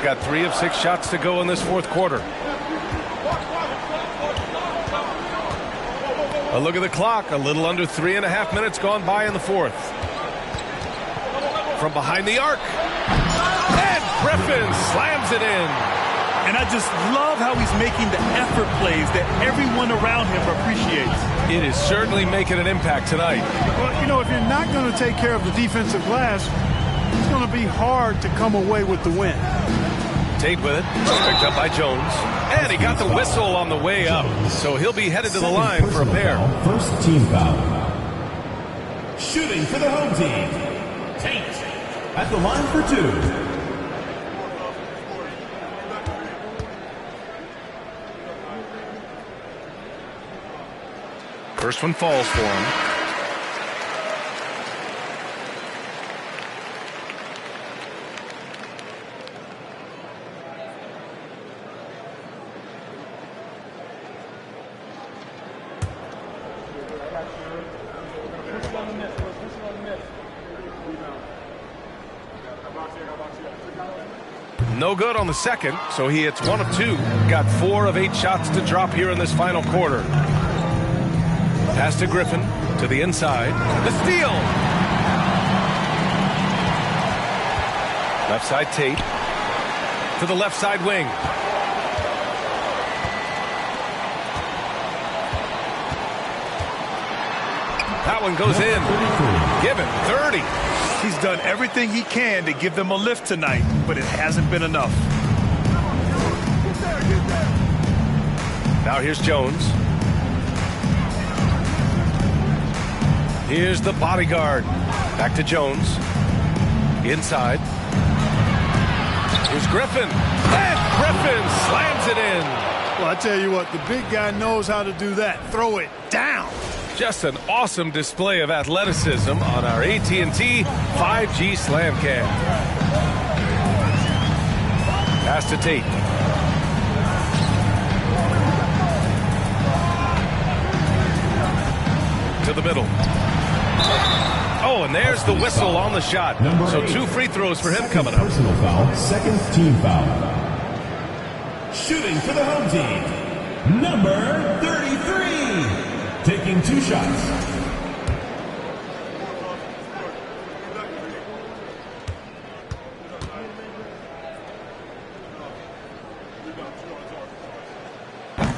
Got 3 of 6 shots to go in this fourth quarter. A look at the clock. A little under 3.5 minutes gone by in the fourth. From behind the arc. And Griffin slams it in. And I just love how he's making the effort plays that everyone around him appreciates. It is certainly making an impact tonight. Well, you know, if you're not going to take care of the defensive glass, it's going to be hard to come away with the win. Tate with it. Picked up by Jones. And he got the whistle on the way up. So he'll be headed to the line for a pair. First team foul. Shooting for the home team, Tate. At the line for 2. First one falls for him. No good on the second, so he hits 1 of 2. Got 4 of 8 shots to drop here in this final quarter. Pass to Griffin, to the inside. The steal! Left side Tate. To the left side wing. That one goes in. Give him 30. He's done everything he can to give them a lift tonight, but it hasn't been enough. Now here's Jones. Here's the bodyguard. Back to Jones. Inside. Here's Griffin. And Griffin slams it in. Well, I tell you what, the big guy knows how to do that. Throw it down. Just an awesome display of athleticism on our AT&T 5G Slam Cam. Pass to Tate. To the middle. Oh, and there's the whistle on the shot. So 2 free throws for him coming up. Personal foul, second team foul. Shooting for the home team, Number 33. Taking 2 shots.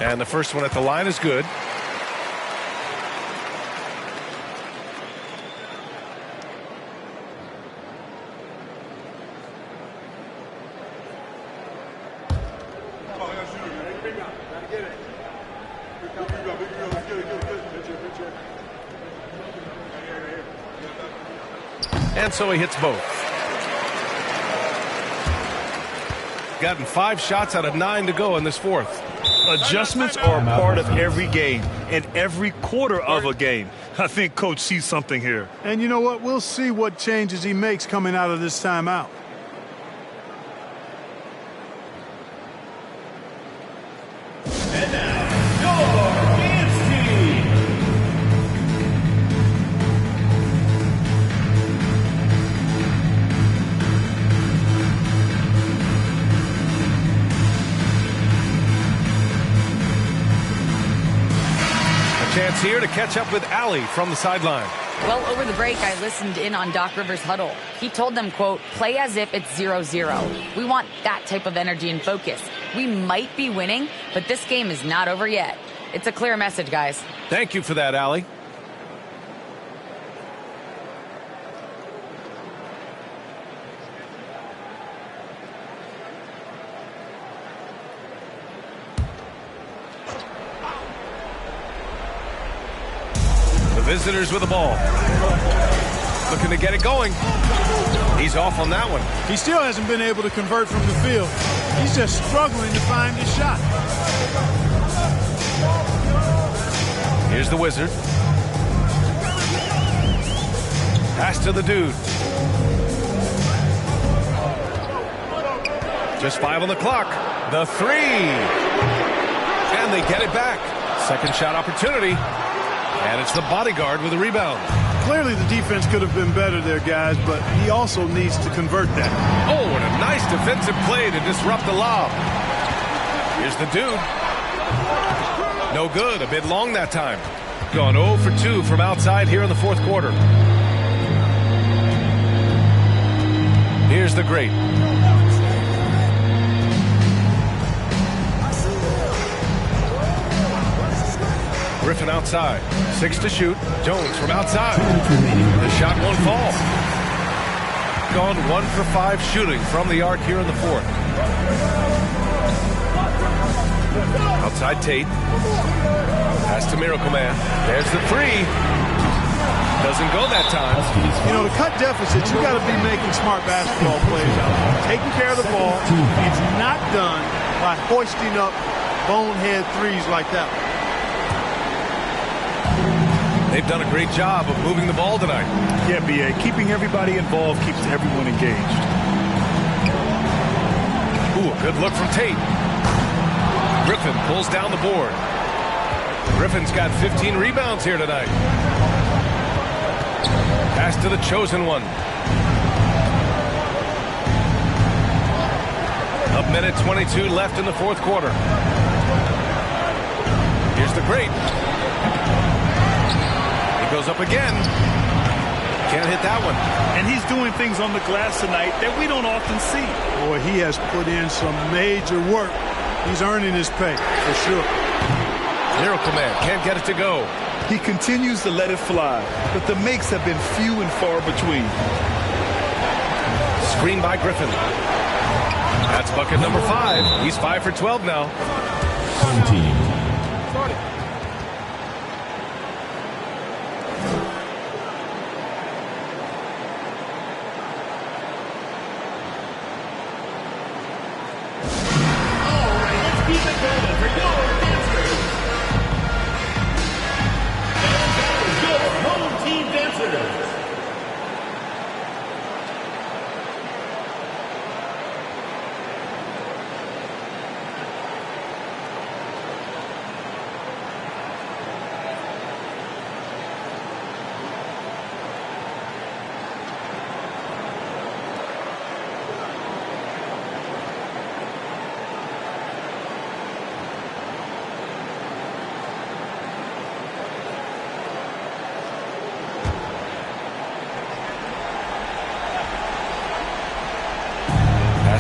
And the first one at the line is good. And so he hits both. Gotten 5 shots out of 9 to go in this fourth. Adjustments are a part of every game and every quarter of a game. I think Coach sees something here. And you know what? We'll see what changes he makes coming out of this timeout. and now your dance team. Chance here to catch up with Allie from the sideline. Well, over the break, I listened in on Doc Rivers' huddle. He told them, quote, play as if it's 0-0. We want that type of energy and focus. We might be winning, but this game is not over yet. It's a clear message, guys. Thank you for that, Allie. Visitors with the ball. Looking to get it going. He's off on that one. He still hasn't been able to convert from the field. He's just struggling to find his shot. Here's the Wizard. Pass to the dude. Just 5 on the clock. The 3. And they get it back. Second shot opportunity. And it's the bodyguard with a rebound. Clearly the defense could have been better there, guys, but he also needs to convert that. Oh, and a nice defensive play to disrupt the lob. Here's the dude. No good. A bit long that time. Gone 0 for 2 from outside here in the fourth quarter. Here's the great. Griffin outside. 6 to shoot. Jones from outside. The shot won't fall. Gone 1 for 5 shooting from the arc here in the fourth. Outside Tate. Pass to Miracle Man. There's the 3. Doesn't go that time. You know, to cut deficits, you got to be making smart basketball plays out there. Taking care of the ball. It's not done by hoisting up bonehead threes like that. They've done a great job of moving the ball tonight. Yeah, B.A. Keeping everybody involved keeps everyone engaged. Ooh, a good look from Tate. Griffin pulls down the board. Griffin's got 15 rebounds here tonight. Pass to the chosen one. A minute 22 left in the fourth quarter. Here's the great. He goes up again. Can't hit that one. And he's doing things on the glass tonight that we don't often see. Boy, he has put in some major work. He's earning his pay, for sure. Miracle Man can't get it to go. He continues to let it fly, but the makes have been few and far between. Screen by Griffin. That's bucket number 5. He's 5 for 12 now. Home team.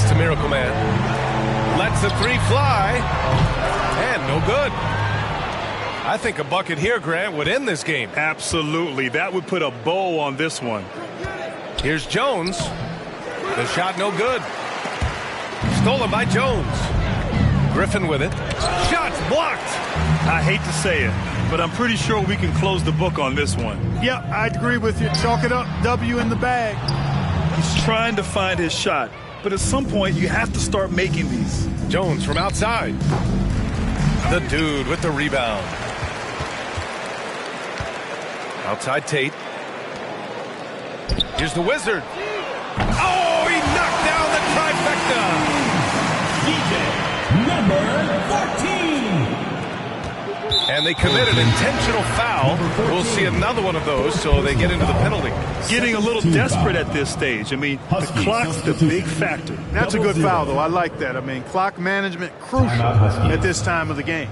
To Miracle Man. Lets the 3 fly. And no good. I think a bucket here, Grant, would end this game. Absolutely. That would put a bow on this one. Here's Jones. The shot no good. Stolen by Jones. Griffin with it. Shot's blocked. I hate to say it, but I'm pretty sure we can close the book on this one. Yeah, I'd agree with you. Chalk it up. W in the bag. He's trying to find his shot. But at some point, you have to start making these. Jones from outside. The dude with the rebound. Outside Tate. Here's the Wizard. Oh, he knocked down the trifecta. Number 14. And they committed an intentional foul. We'll see another one of those, so they get into the penalty. Getting a little desperate at this stage. I mean, the clock's the big factor. That's a good foul, though. I like that. I mean, clock management crucial at this time of the game.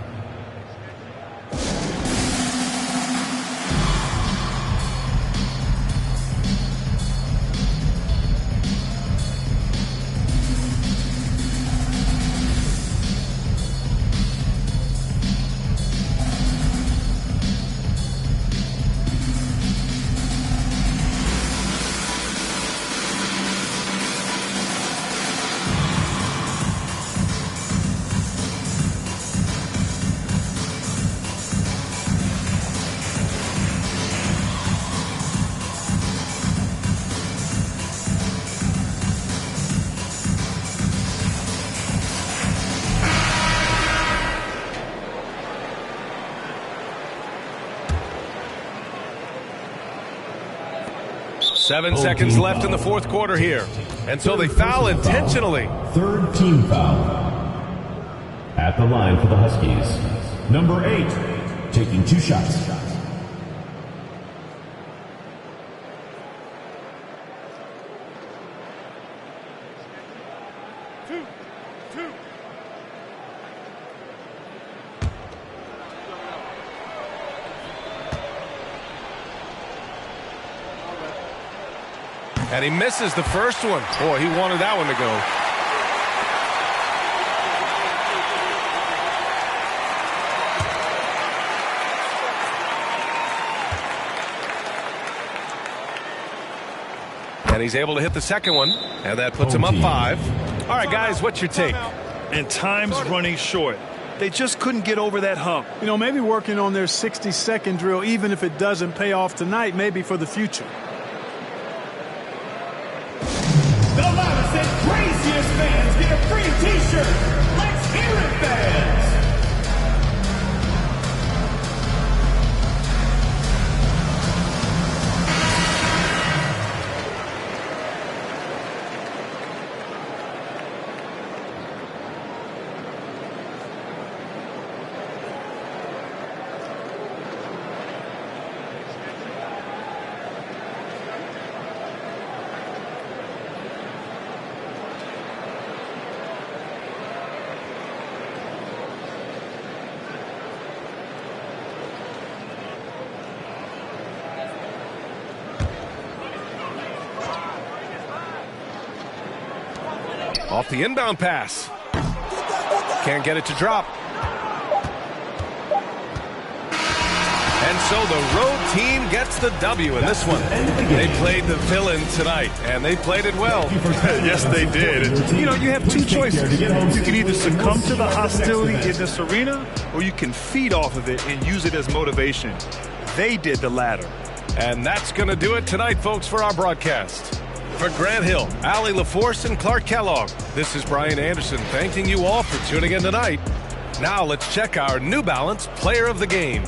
Seven seconds left in the fourth quarter here. And so they foul intentionally. Third team foul. At the line for the Huskies. Number 8, taking 2 shots. And he misses the first one. Boy, he wanted that one to go. And he's able to hit the second one, and that puts him up 5. All right, guys, what's your take? And time's running short. They just couldn't get over that hump. You know, maybe working on their 60-second drill, even if it doesn't pay off tonight, maybe for the future. The loudest and craziest fans get a free T-shirt. Let's hear it, fans. Off the inbound pass. Can't get it to drop. And so the road team gets the W in this one. They played the villain tonight, and they played it well. Yes, they did. You know, you have two choices. You can either succumb to the hostility in this arena, or you can feed off of it and use it as motivation. They did the latter. And that's going to do it tonight, folks, for our broadcast. For Grant Hill, Allie LaForce, and Clark Kellogg, this is Brian Anderson thanking you all for tuning in tonight. Now let's check our New Balance Player of the Game.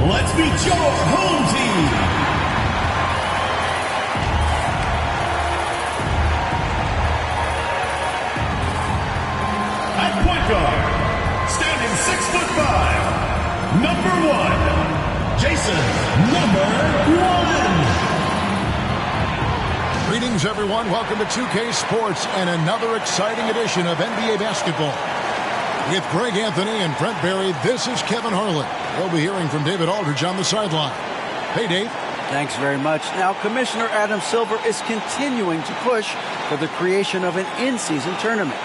Let's meet your home team. At point guard, standing 6'5", number 1, Jason, number 1. Greetings, everyone. Welcome to 2K Sports and another exciting edition of NBA basketball. With Greg Anthony and Brent Barry, this is Kevin Harlan. We'll be hearing from David Aldridge on the sideline. Hey, Dave. Thanks very much. Now, Commissioner Adam Silver is continuing to push for the creation of an in-season tournament.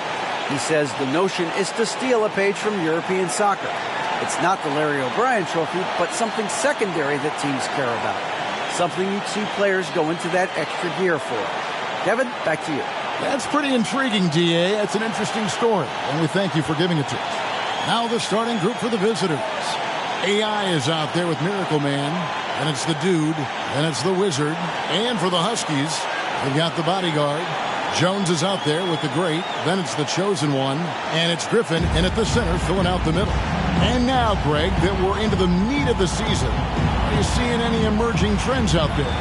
He says the notion is to steal a page from European soccer. It's not the Larry O'Brien Trophy, but something secondary that teams care about. Something you'd see players go into that extra gear for. Kevin, back to you. That's pretty intriguing, DA. That's an interesting story, and we thank you for giving it to us. Now the starting group for the visitors. AI is out there with Miracle Man, and it's the Dude, and it's the Wizard. And for the Huskies, they've got the Bodyguard. Jones is out there with the Great. Then it's the Chosen One, and it's Griffin in at the center, filling out the middle. And now, Greg, that we're into the meat of the season, are you seeing any emerging trends out there?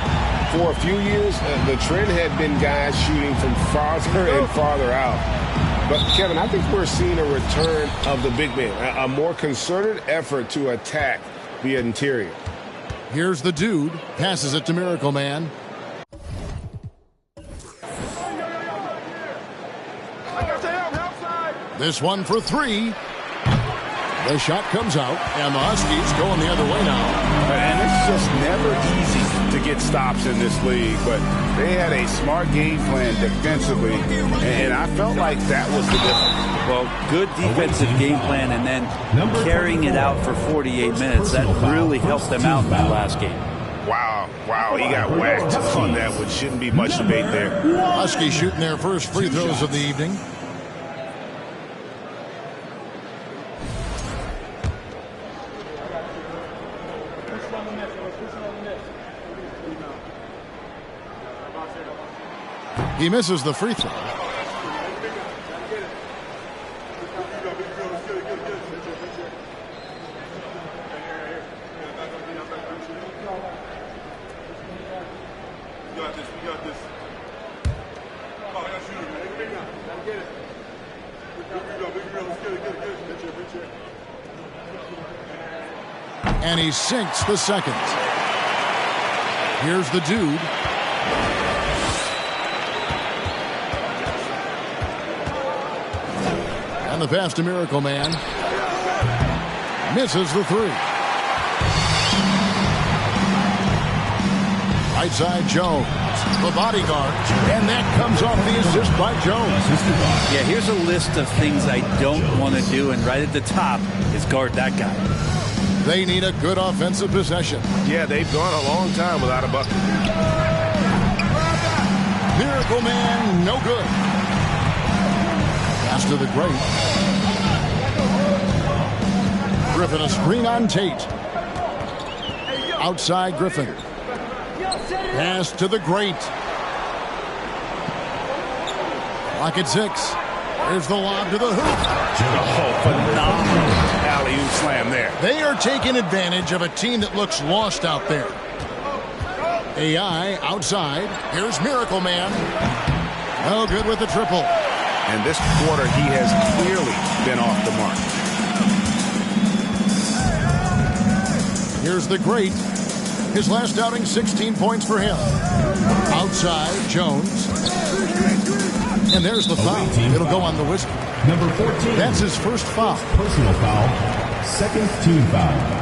For a few years, the trend had been guys shooting from farther and farther out. But, Kevin, I think we're seeing a return of the big man, a more concerted effort to attack the interior. Here's the dude, passes it to Miracle Man. This one for three. The shot comes out, and the Huskies going the other way now. And it's just never easy to get stops in this league, but they had a smart game plan defensively, and I felt like that was the difference. Well, good defensive game plan and then carrying it out for 48 minutes. That really helped them out in that last game. Wow, he got whacked on that, which shouldn't be much debate there. Huskies shooting their first free throws of the evening. He misses the free throw. And he sinks the second. Here's the dude. And the pass to Miracle Man. Misses the three. Right side Jones, the bodyguard. And that comes off the assist by Jones. Yeah, here's a list of things I don't want to do, and right at the top is guard that guy. They need a good offensive possession. Yeah, they've gone a long time without a bucket. Miracle Man, no good. Pass to the great. Griffin, a screen on Tate. Outside Griffin. Pass to the great. Lock at 6. There's the lob to the hoop. Oh, phenomenal alley-oop slam there. They are taking advantage of a team that looks lost out there. AI outside. Here's Miracle Man. No good with the triple. And this quarter, he has clearly been off the mark. Here's the great. His last outing, 16 points for him. Outside, Jones. And there's the foul. It'll go on the whistle. Number 14. That's his first foul. Personal foul. Second team foul.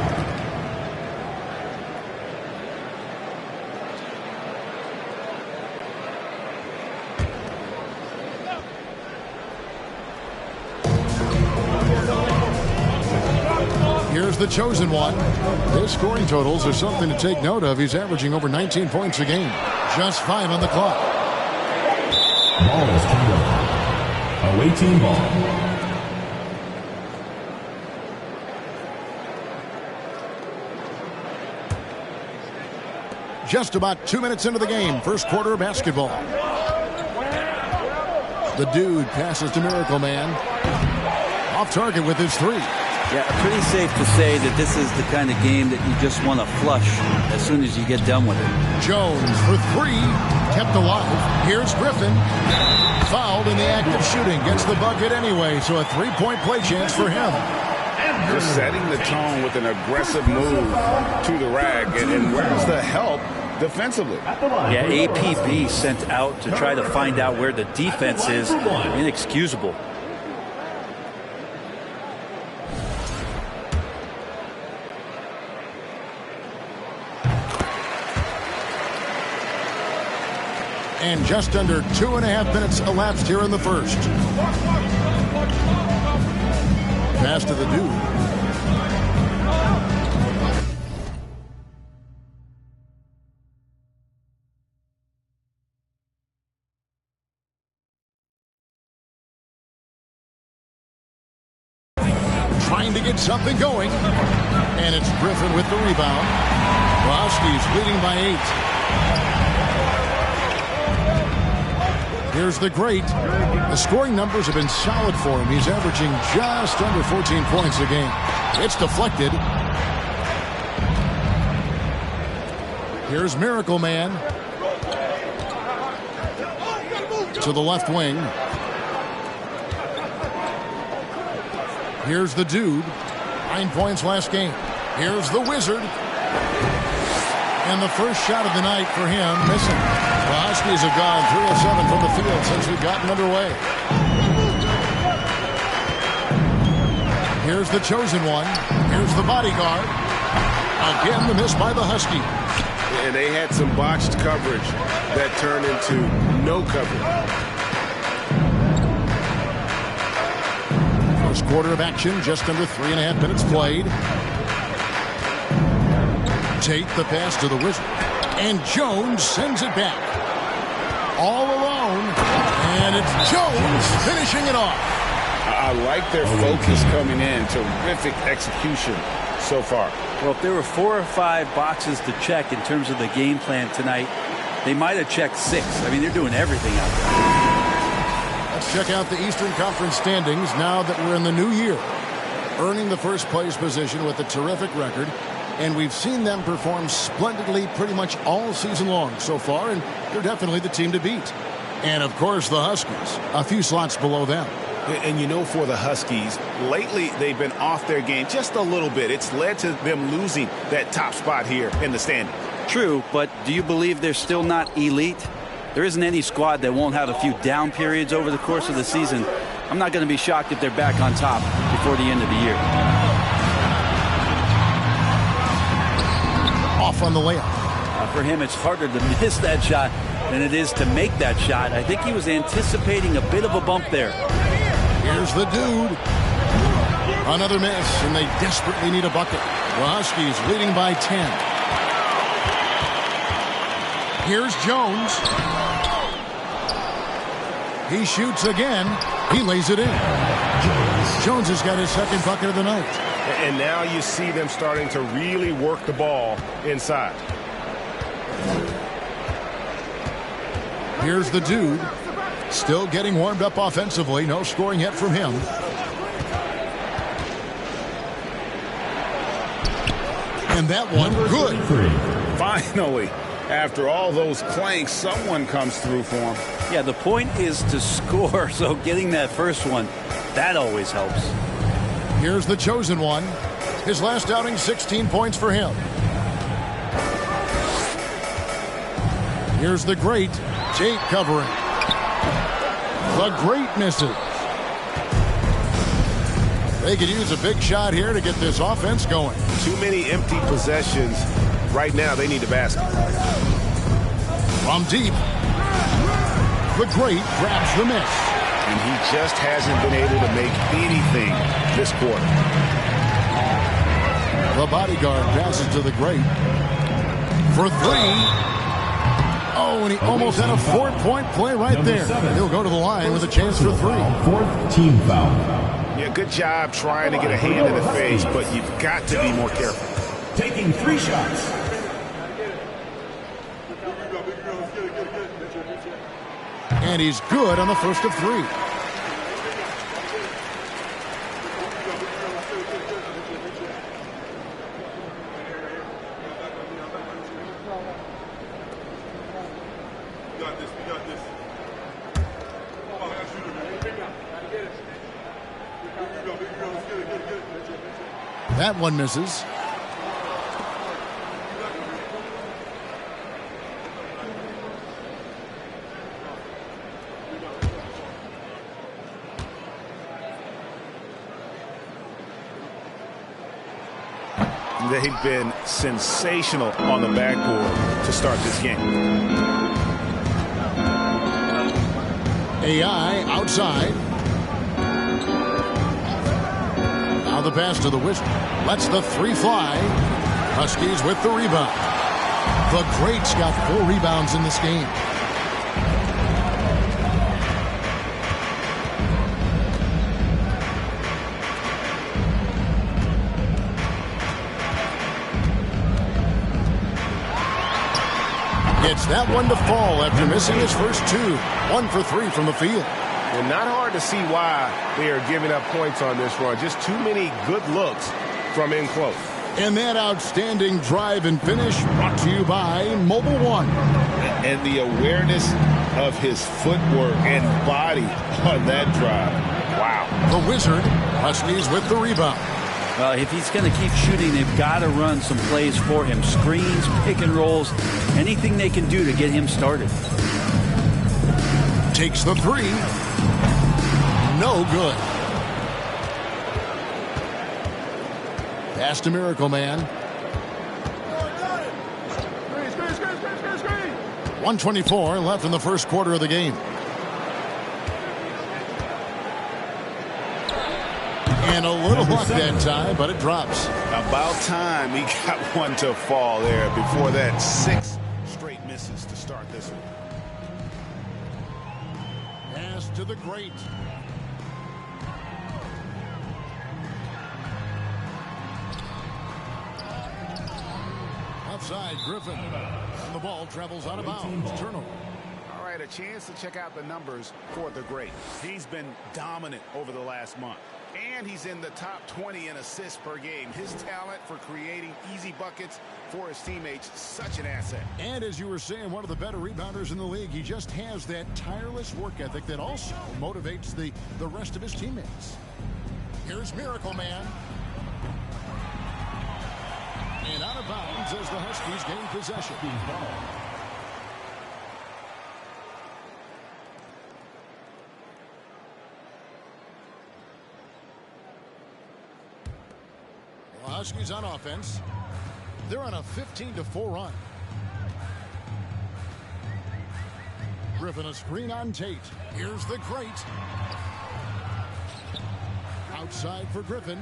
Here's the chosen one. His scoring totals are something to take note of. He's averaging over 19 points a game. Just 5 on the clock. Ball is turned over. Away team ball. Just about 2 minutes into the game. First quarter of basketball. The dude passes to Miracle Man. Off target with his three. Yeah, pretty safe to say that this is the kind of game that you just want to flush as soon as you get done with it. Jones for three, kept alive. Here's Griffin. Fouled in the act of shooting. Gets the bucket anyway, so a three-point play chance for him. Just setting the tone with an aggressive move to the rack. And where's the help defensively? Yeah, APB sent out to try to find out where the defense is. Inexcusable. And just under 2.5 minutes elapsed here in the first. Pass to the dude. Trying to get something going. And it's Griffin with the rebound. The Huskies leading by 8. Here's the great. The scoring numbers have been solid for him. He's averaging just under 14 points a game. It's deflected. Here's Miracle Man. To the left wing. Here's the dude. 9 points last game. Here's the Wizard. And the first shot of the night for him, missing. The Huskies have gone 3 of 7 from the field since we've gotten underway. Here's the chosen one. Here's the bodyguard. Again, the miss by the Huskies. And they had some botched coverage that turned into no coverage. First quarter of action, just under 3.5 minutes played. Tate the pass to the Wizard. And Jones sends it back. All alone. And it's Jones finishing it off. I like their focus coming in. Terrific execution so far. Well, if there were 4 or 5 boxes to check in terms of the game plan tonight, they might have checked 6. I mean, they're doing everything out there. Let's check out the Eastern Conference standings now that we're in the new year. Earning the first place position with a terrific record. And we've seen them perform splendidly pretty much all season long so far, and they're definitely the team to beat. And, of course, the Huskies, a few slots below them. And you know, for the Huskies, lately they've been off their game just a little bit. It's led to them losing that top spot here in the standing. True, but do you believe they're still not elite? There isn't any squad that won't have a few down periods over the course of the season. I'm not going to be shocked if they're back on top before the end of the year. Off on the layup. For him, it's harder to miss that shot than it is to make that shot. I think he was anticipating a bit of a bump there. Here's the dude. Another miss, and they desperately need a bucket. The Huskies leading by 10. Here's Jones. He shoots again. He lays it in. Jones has got his second bucket of the night. And now you see them starting to really work the ball inside. Here's the dude. Still getting warmed up offensively. No scoring yet from him. And that one, good. Finally, after all those clanks, someone comes through for him. Yeah, the point is to score, so getting that first one, that always helps. Here's the chosen one. His last outing, 16 points for him. Here's the great. Tate covering. The great misses. They could use a big shot here to get this offense going. Too many empty possessions. Right now, they need a basket. From deep. The great grabs the miss. And he just hasn't been able to make anything this quarter. The bodyguard passes to the great. For 3. Oh, and he almost had a 4-point play right there. He'll go to the line with a chance for 3. Fourth team foul. Yeah, good job trying to get a hand in the face, but you've got to be more careful. Taking 3 shots. And he's good on the first of 3. That one misses. They've been sensational on the backboard to start this game. AI outside. Now the pass to the Wizard. Lets the 3 fly. Huskies with the rebound. The Greats got 4 rebounds in this game. Gets that one to fall after missing his first two. 1 for 3 from the field. And not hard to see why they are giving up points on this run. Just too many good looks from in close. And that outstanding drive and finish brought to you by Mobile One. And the awareness of his footwork and body on that drive. Wow. The Wizard, Huskies with the rebound. Well, if he's going to keep shooting, they've got to run some plays for him. Screens, pick and rolls, anything they can do to get him started. Takes the three. No good. Pass to Miracle Man. 1:24 left in the first quarter of the game. And a little luck that time, but it drops. About time he got one to fall there. Before that, 6 straight misses to start this one. Pass to the great. Outside, Griffin. And the ball travels out of bounds. Turnover. All right, a chance to check out the numbers for the great. He's been dominant over the last month. And he's in the top 20 in assists per game. His talent for creating easy buckets for his teammates, such an asset. And as you were saying, one of the better rebounders in the league. He just has that tireless work ethic that also motivates the rest of his teammates. Here's Miracle Man. And out of bounds as the Huskies gain possession. The Huskies on offense. They're on a 15-4 run. Griffin a screen on Tate. Here's the great. Outside for Griffin.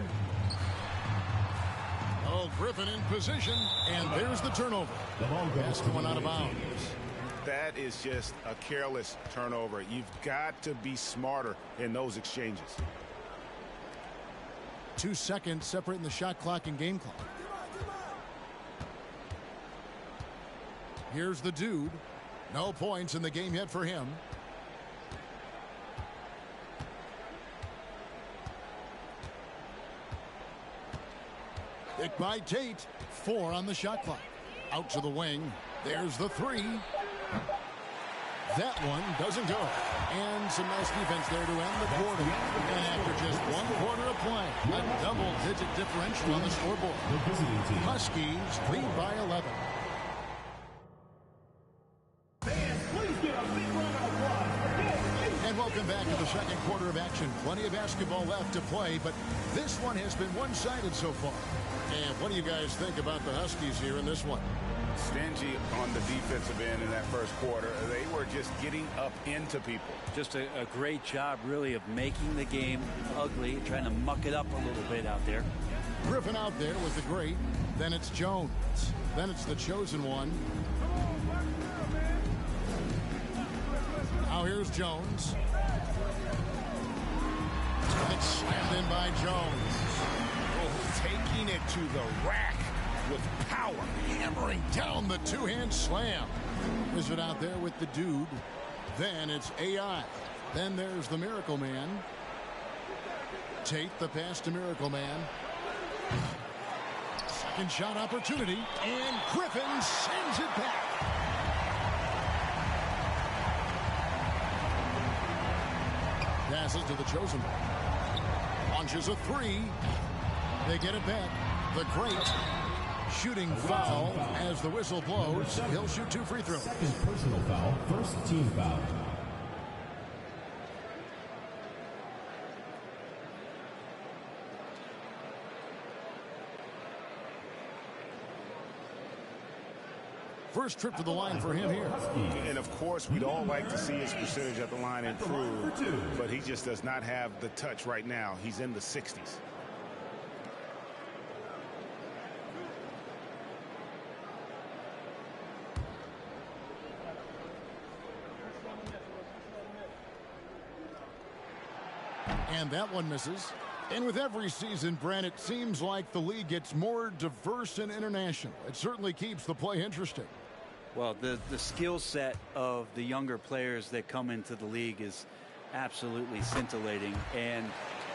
Oh, Griffin in position, and there's the turnover. The ball goes to one out of bounds. That is just a careless turnover. You've got to be smarter in those exchanges. 2 seconds separating the shot clock and game clock. Here's the dude. No points in the game yet for him. Pick by Tate. 4 on the shot clock. Out to the wing. There's the three. That one doesn't go. And some nice defense there to end the quarter. And after just 1 quarter of play, a double-digit differential on the scoreboard. Huskies lead by 11. And welcome back to the second quarter of action. Plenty of basketball left to play, but this one has been one-sided so far. And what do you guys think about the Huskies here in this one? Stingy on the defensive end in that first quarter. They were just getting up into people. Just a great job, really, of making the game ugly, trying to muck it up a little bit out there. Griffin out there with the great. Then it's Jones. Then it's the chosen one. Now here's Jones. And it's slammed in by Jones. Taking it to the rack with power. Hammering down the two-hand slam. Wizard out there with the dude. Then it's AI. Then there's the Miracle Man. Tate the pass to Miracle Man. Second shot opportunity. And Griffin sends it back. Passes to the chosen one. Launches a three. They get it back. The great shooting foul as the whistle blows. He'll shoot 2 free throws. Second personal foul, first team foul. First trip to the line for him here. And of course, we'd all like to see his percentage at the line improve, but he just does not have the touch right now. He's in the 60s. And that one misses. And with every season, Brent, it seems like the league gets more diverse and international. It certainly keeps the play interesting. Well, the skill set of the younger players that come into the league is absolutely scintillating. And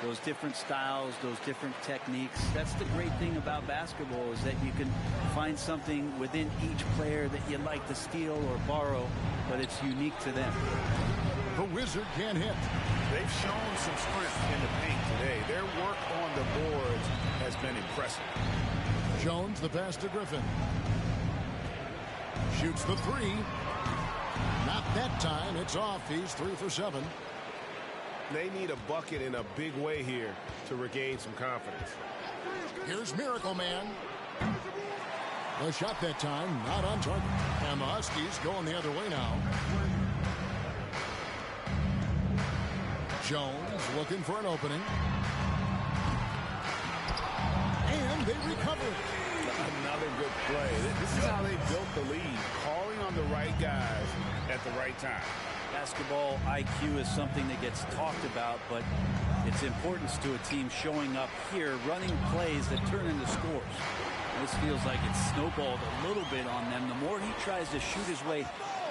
those different styles, those different techniques, that's the great thing about basketball, is that you can find something within each player that you'd like to steal or borrow, but it's unique to them. The Wizard can't hit. They've shown some strength in the paint today. Their work on the boards has been impressive. Jones, the pass to Griffin. Shoots the three. Not that time. It's off. He's 3 for 7. They need a bucket in a big way here to regain some confidence. Here's Miracle Man. The shot that time, not on target. And the Huskies going the other way now. Jones looking for an opening. And they recover. Another good play. This is how they built the lead, calling on the right guys at the right time. Basketball IQ is something that gets talked about, but its importance to a team showing up here, running plays that turn into scores. This feels like it's snowballed a little bit on them. The more he tries to shoot his way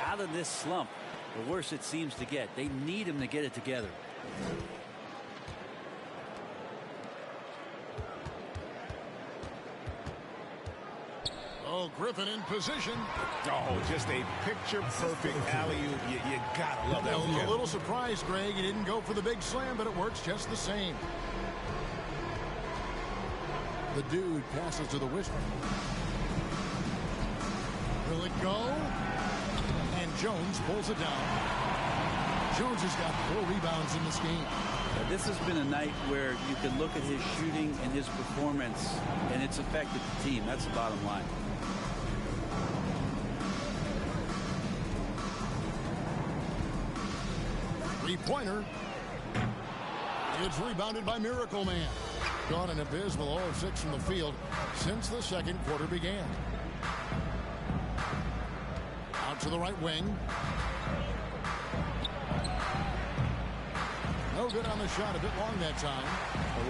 out of this slump, the worse it seems to get. They need him to get it together. Oh, Griffin in position. Oh, just a picture-perfect alley-oop. You gotta love that. A little surprised, Greg. He didn't go for the big slam, but it works just the same. The dude passes to the Wizard. Will it go? And Jones pulls it down. Jones has got 4 rebounds in this game. This has been a night where you can look at his shooting and his performance, and it's affected the team. That's the bottom line. Three-pointer. It's rebounded by Miracle Man. Gone an abysmal 0 of 6 from the field since the second quarter began. Out to the right wing. No good on the shot. A bit long that time.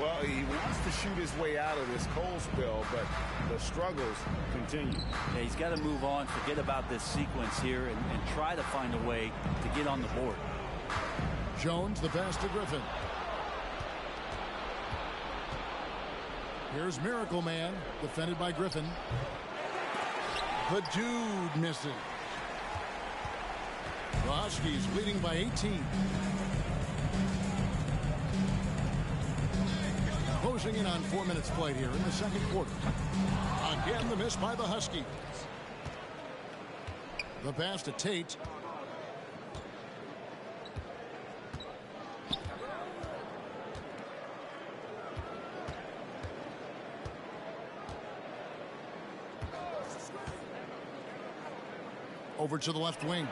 Well, he wants to shoot his way out of this cold spell, but the struggles continue. Yeah, he's got to move on, forget about this sequence here, and try to find a way to get on the board. Jones, the pass to Griffin. Here's Miracle Man, defended by Griffin. The dude misses. The Huskies leading by 18. Closing in on 4 minutes played here in the second quarter. Again, the miss by the Huskies. The pass to Tate. Over to the left wing.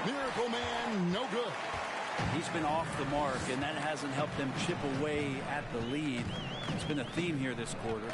Miracle Man, no good. He's been off the mark, and that hasn't helped them chip away at the lead. It's been a theme here this quarter.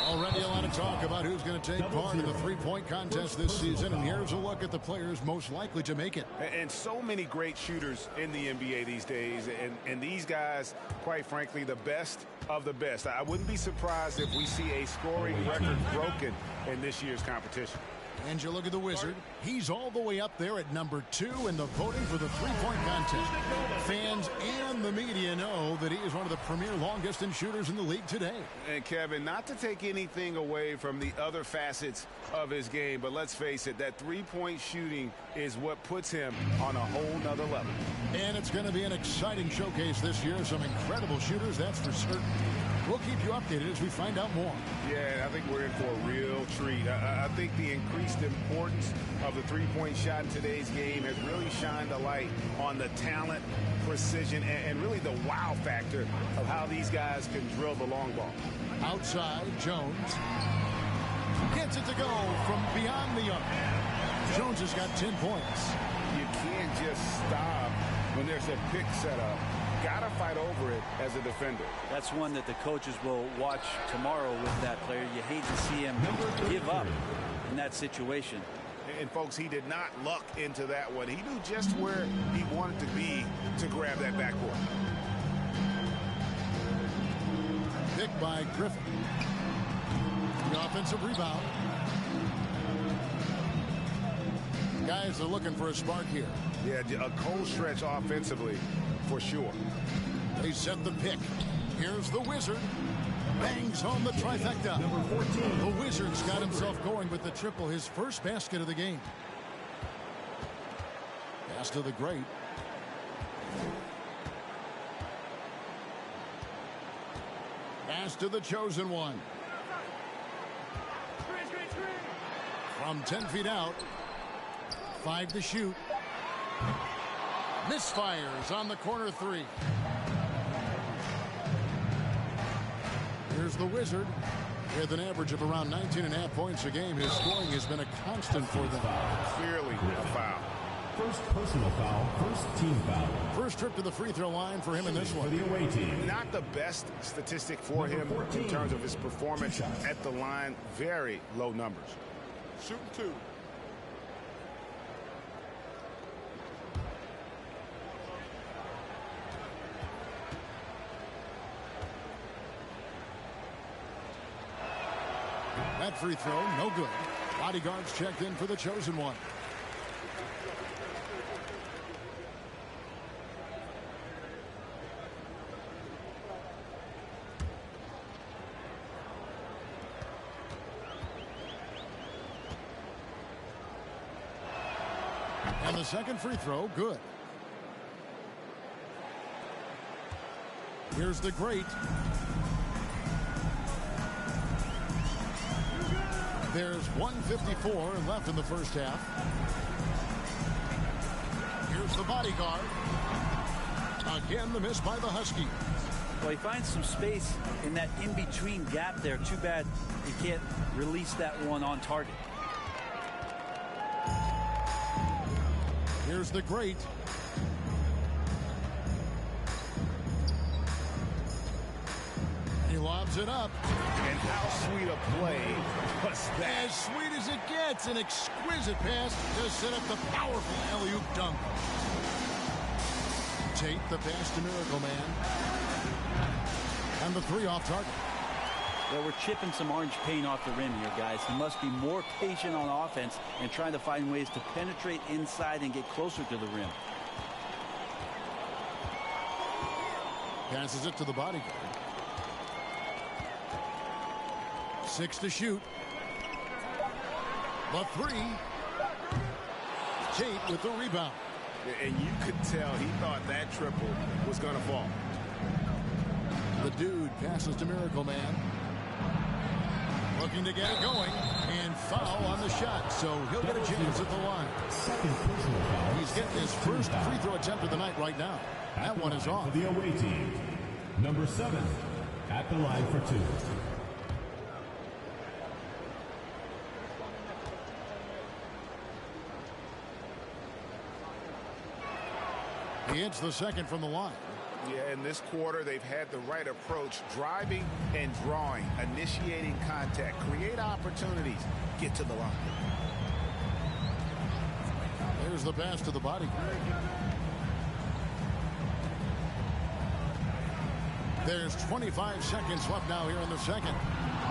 Already a lot of talk about who's going to take part in the three-point contest this season, and here's a look at the players most likely to make it. And so many great shooters in the NBA these days, and these guys, quite frankly, the best of the best. I wouldn't be surprised if we see a scoring record broken in this year's competition. And you look at the Wizard. He's all the way up there at number 2 in the voting for the three-point contest. Fans and the media know that he is one of the premier long-distance shooters in the league today. And, Kevin, not to take anything away from the other facets of his game, but let's face it, that three-point shooting is what puts him on a whole nother level. And it's going to be an exciting showcase this year. Some incredible shooters, that's for certain. We'll keep you updated as we find out more. Yeah, I think we're in for a real treat. I think the increased importance of the three-point shot in today's game has really shined a light on the talent, precision, and really the wow factor of how these guys can drill the long ball. Outside, Jones gets it to go from beyond the arc. Jones has got 10 points. You can't just stop when there's a pick set up. Gotta fight over it as a defender. That's one that the coaches will watch tomorrow with that player. You hate to see him give up in that situation. And folks, he did not luck into that one. He knew just where he wanted to be to grab that backboard. by Griffin. The offensive rebound. Guys are looking for a spark here. Yeah, a cold stretch offensively, for sure. They set the pick. Here's the Wizard. Bangs home the trifecta. Number 14. The Wizard's got himself going with the triple, his first basket of the game. Pass to the great. Pass to the chosen one. From 10 feet out. 5 to shoot. Misfires on the corner 3. Here's the Wizard. With an average of around 19.5 points a game, his scoring has been a constant for them. Clearly a foul. First personal foul, first team foul. First trip to the free throw line for him in this one. For the away team. Not the best statistic for him in terms of his performance at the line. Very low numbers. Shooting 2. That free throw, no good. Bodyguards checked in for the chosen one. And the second free throw, good. Here's the great. There's 1:54 left in the first half. Here's the bodyguard. Again, the miss by the Huskies. Well, he finds some space in that in-between gap there. Too bad he can't release that one on target. Here's the great. He lobs it up. And how sweet a play was that? As sweet as it gets. An exquisite pass to set up the powerful alley-oop dunk. Tate the pass to Miracle Man. And the 3 off target. Well, we're chipping some orange paint off the rim here, guys. He must be more patient on offense and trying to find ways to penetrate inside and get closer to the rim. Passes it to the bodyguard. 6 to shoot. The 3. Tate with the rebound. And you could tell he thought that triple was going to fall. The dude passes to Miracle Man. Looking to get it going. And foul on the shot. So he'll get a chance at the line. Second personal foul. He's getting his first free throw attempt of the night right now. That one is off. For the away team. Number 7. At the line for 2. He hits the second from the line. Yeah, in this quarter, they've had the right approach, driving and drawing, initiating contact, create opportunities, get to the line. There's the pass to the bodyguard. There's 25 seconds left now here in the second.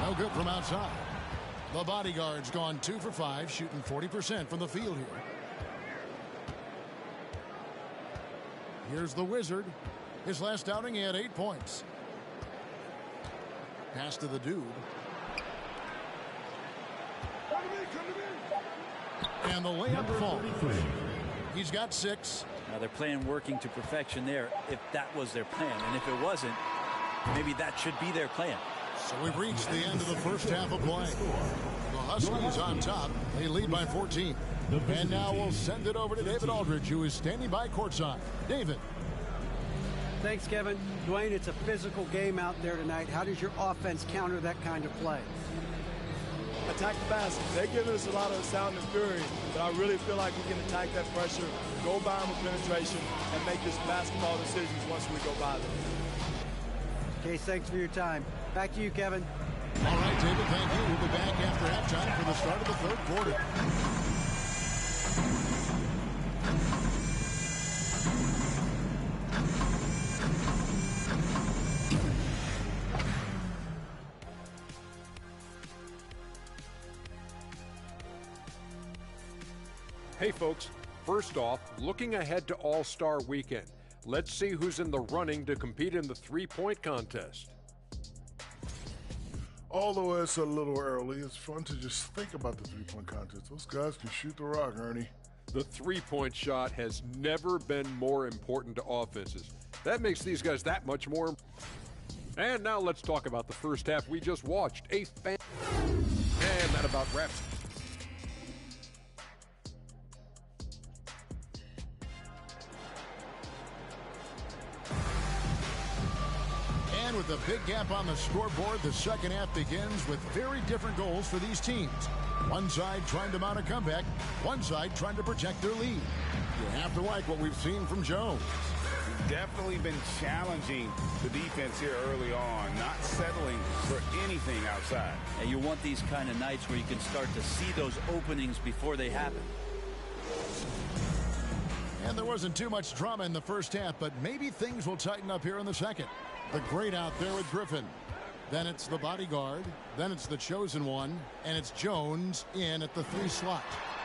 No good from outside. The bodyguard's gone 2 for 5, shooting 40% from the field here. Here's the Wizard. His last outing, he had 8 points. Pass to the dude. And the layup falls. He's got 6. Now they're playing working to perfection there, if that was their plan. And if it wasn't, maybe that should be their plan. So we've reached the end of the first half of play. The Huskies on top. They lead by 14. And now we'll send it over to David Aldridge, who is standing by courtside. David. Thanks, Kevin. Dwayne, it's a physical game out there tonight. How does your offense counter that kind of play? Attack the basket. They're giving us a lot of sound and fury, but I really feel like we can attack that pressure, go by them with penetration, and make just basketball decisions once we go by them. Okay, thanks for your time. Back to you, Kevin. All right, David, thank you. We'll be back after halftime for the start of the third quarter. Hey, folks. First off, looking ahead to All-Star Weekend. Let's see who's in the running to compete in the three-point contest. Although it's a little early, it's fun to just think about the three-point contest. Those guys can shoot the rock, Ernie. The three-point shot has never been more important to offenses. That makes these guys that much more. And now let's talk about the first half we just watched. And that about wraps it. And with a big gap on the scoreboard, the second half begins with very different goals for these teams. One side trying to mount a comeback, one side trying to protect their lead. You have to like what we've seen from Jones. Definitely been challenging the defense here early on, not settling for anything outside. And you want these kind of nights where you can start to see those openings before they happen. And there wasn't too much drama in the first half, but maybe things will tighten up here in the second. The great out there with Griffin. Then it's the bodyguard. Then it's the chosen one. And it's Jones in at the 3 slot.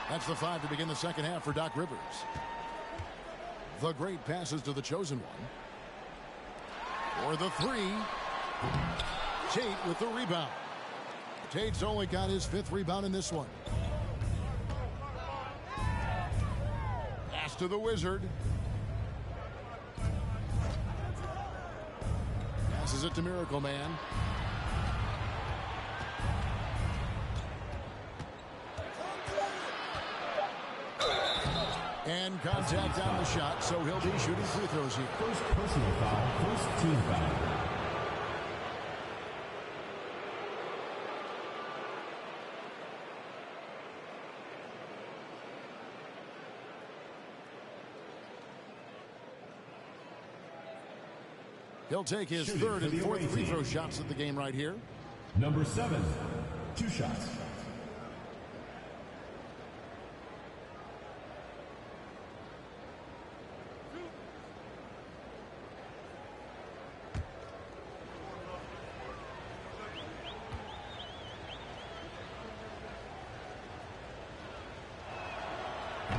That's the 5 to begin the second half for Doc Rivers. The great passes to the chosen one. For the 3. Tate with the rebound. Tate's only got his 5th rebound in this one. Pass to the Wizard. Passes it to Miracle Man. And contact on the shot, so he'll be shooting free throws here. First personal foul, first team foul. He'll take his third and fourth free throw shots at the game right here. Number 7, 2 shots.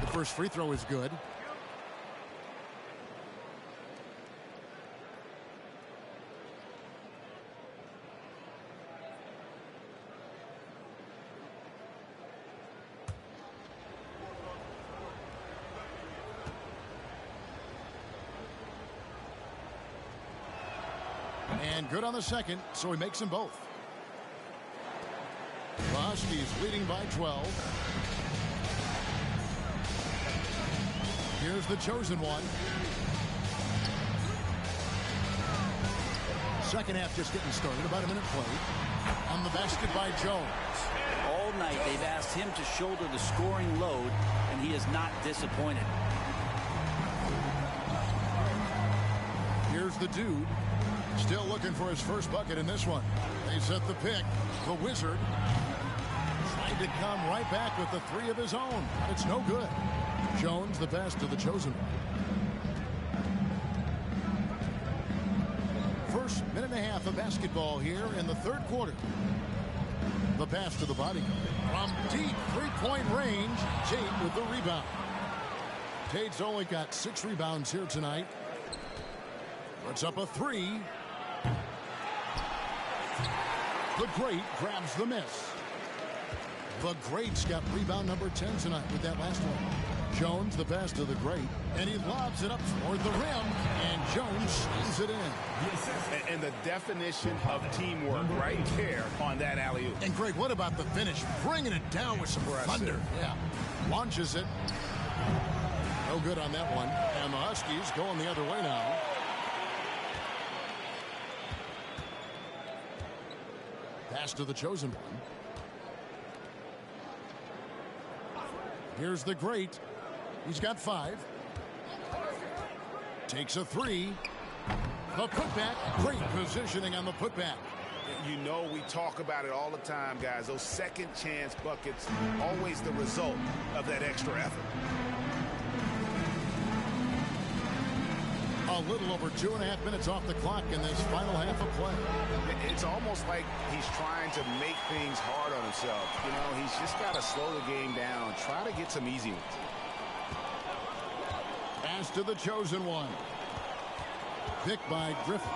The first free throw is good. And good on the second, so he makes them both. The Huskies leading by 12. Here's the chosen one. Second half just getting started, about a minute played. On the basket by Jones. All night they've asked him to shoulder the scoring load, and he is not disappointed. Here's the dude. Still looking for his first bucket in this one. They set the pick. The Wizard trying to come right back with the 3 of his own. It's no good. Jones the pass to the chosen one. First minute and a half of basketball here in the third quarter. The pass to the bodyguard. From deep three-point range, Tate with the rebound. Tate's only got 6 rebounds here tonight. Puts up a 3. The Great grabs the miss. The Great's got rebound number 10 tonight with that last one. Jones the pass to the Great, and he lobs it up toward the rim, and Jones slams it in. And the definition of teamwork right there on that alley-oop. And Greg, what about the finish? Bringing it down with some thunder. Yeah. Launches it. No good on that one. And the Huskies going the other way now. Pass to the chosen one. Here's the Great. He's got 5. Takes a 3. The putback. Great positioning on the putback. You know, we talk about it all the time, guys. Those second chance buckets, always the result of that extra effort. A little over 2.5 minutes off the clock in this final half of play. It's almost like he's trying to make things hard on himself. You know, he's just got to slow the game down, try to get some easy ones. Pass to the chosen one. Picked by Griffin.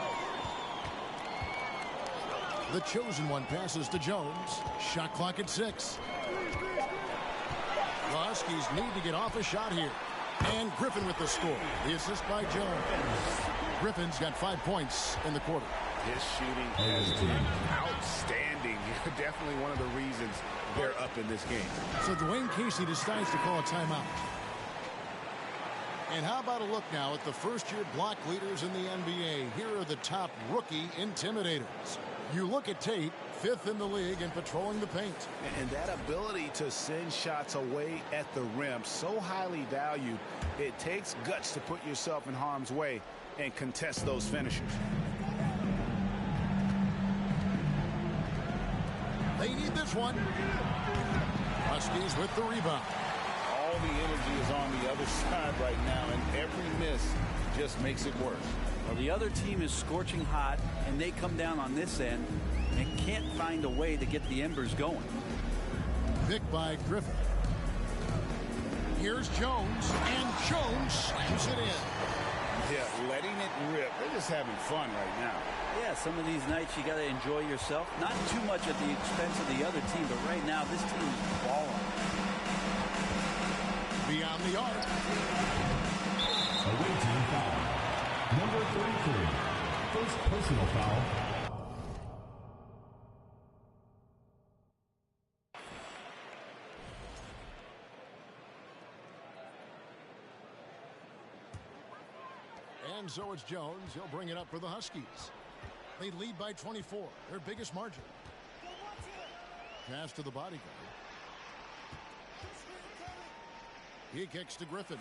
The chosen one passes to Jones. Shot clock at 6. The Huskies need to get off a shot here. And Griffin with the score. The assist by Jones. Griffin's got 5 points in the quarter. His shooting has been outstanding. Definitely one of the reasons they're up in this game. So Dwayne Casey decides to call a timeout. And how about a look now at the first-year block leaders in the NBA? Here are the top rookie intimidators. You look at Tate, 5th in the league in patrolling the paint. And that ability to send shots away at the rim, so highly valued, it takes guts to put yourself in harm's way and contest those finishers. They need this one. Huskies with the rebound. All the energy is on the other side right now, and every miss just makes it worse. Well, the other team is scorching hot, and they come down on this end and can't find a way to get the embers going. Picked by Griffin. Here's Jones, and Jones slams it in. Yeah, letting it rip. They're just having fun right now. Yeah, some of these nights you got to enjoy yourself. Not too much at the expense of the other team, but right now this team is balling. Beyond the arc. Away team foul. Number 33. First personal foul. And so it's Jones. He'll bring it up for the Huskies. They lead by 24, their biggest margin. Pass to the bodyguard. He kicks to Griffin.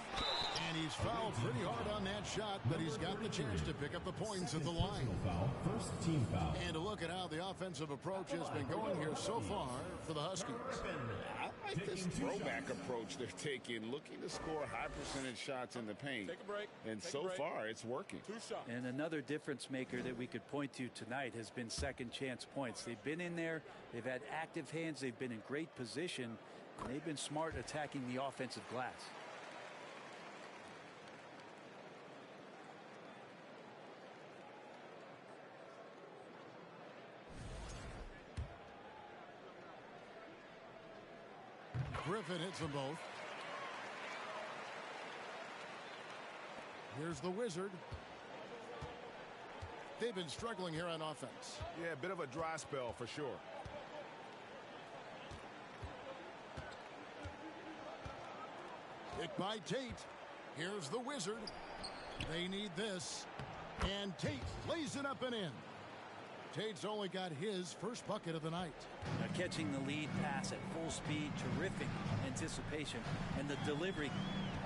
And he's fouled pretty hard on that shot, but he's got the chance to pick up the points at the line. First team foul. And to look at how the offensive approach has been going here so far for the Huskies. I like this throwback approach they're taking, looking to score high percentage shots in the paint. Take a break. And so far, it's working. 2 shots. And another difference maker that we could point to tonight has been second chance points. They've been in there. They've had active hands. They've been in great position. And they've been smart attacking the offensive glass. Griffin hits them both. Here's the Wizard. They've been struggling here on offense. Yeah, a bit of a dry spell for sure. Hit by Tate. Here's the Wizard. They need this. And Tate lays it up and in. Tate's only got his first bucket of the night. Now catching the lead pass at full speed, terrific anticipation, and the delivery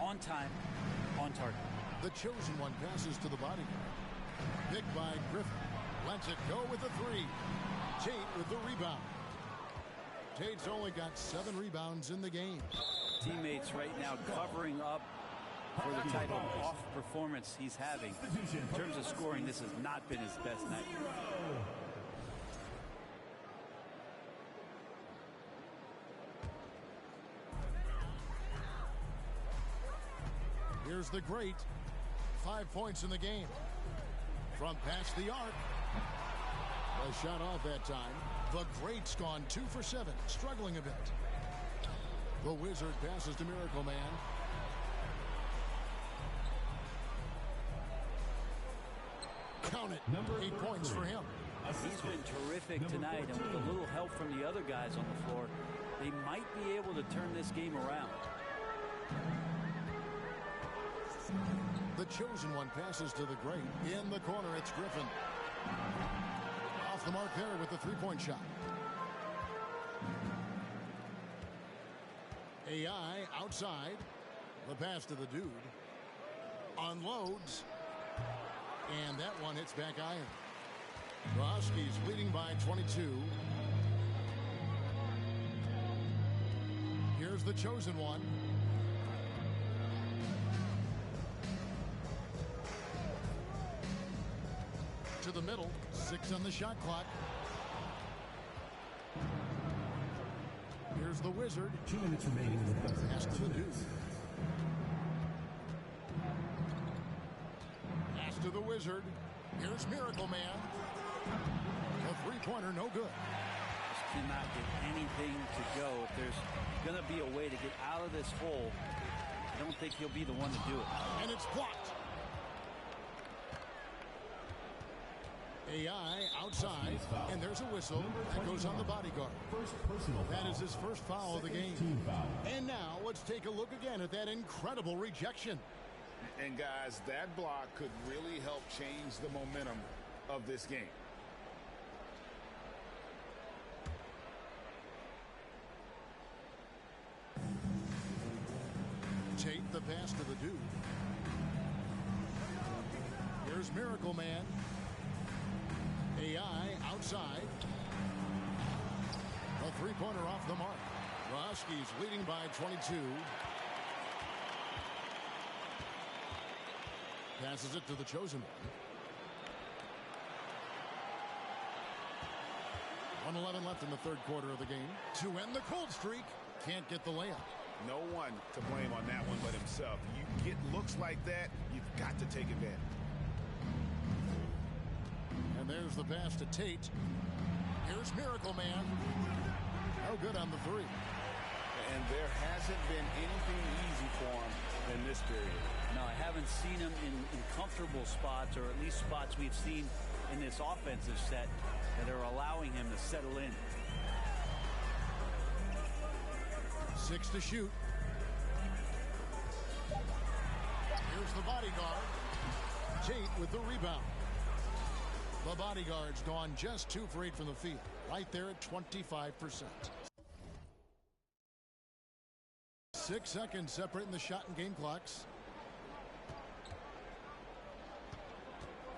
on time, on target. The chosen one passes to the bodyguard. Picked by Griffin. Lets it go with the 3. Tate with the rebound. Tate's only got 7 rebounds in the game. Teammates right now covering up for the type of off performance he's having. In terms of scoring, this has not been his best night. Here's the great. 5 points in the game. From past the arc. A shot off that time. The great's gone 2 for 7. Struggling a bit. The Wizard passes to Miracle Man. Count it. 8 points for him. He's been terrific tonight, and with a little help from the other guys on the floor, they might be able to turn this game around. The chosen one passes to the great. In the corner, it's Griffin. Off the mark there with the 3-point shot. AI outside. The pass to the dude. Unloads. And that one hits back iron. The Huskies leading by 22. Here's the chosen one. To the middle. 6 on the shot clock. Here's the Wizard. 2 minutes remaining in the third. Pass to the dude. Wizard. Here's Miracle Man. A three-pointer, no good. Just cannot get anything to go. If there's going to be a way to get out of this hole, I don't think he'll be the one to do it. And it's blocked. AI outside, and there's a whistle that goes on the bodyguard. That is his first foul of the game. And now let's take a look again at that incredible rejection. And guys, that block could really help change the momentum of this game. Tate the pass to the dude. Here's Miracle Man. AI outside. A three-pointer off the mark. The Huskies leading by 22. Passes it to the chosen one. 1:11 left in the third quarter of the game. To end the cold streak. Can't get the layup. No one to blame on that one but himself. You get looks like that, you've got to take advantage. And there's the pass to Tate. Here's Miracle Man. No good on the three. And there hasn't been anything easy for him in this period. No, I haven't seen him in comfortable spots, or at least spots we've seen in this offensive set that are allowing him to settle in. 6 to shoot. Here's the bodyguard. Tate with the rebound. The bodyguard's gone just 2 for 8 from the field. Right there at 25%. 6 seconds separating the shot and game clocks.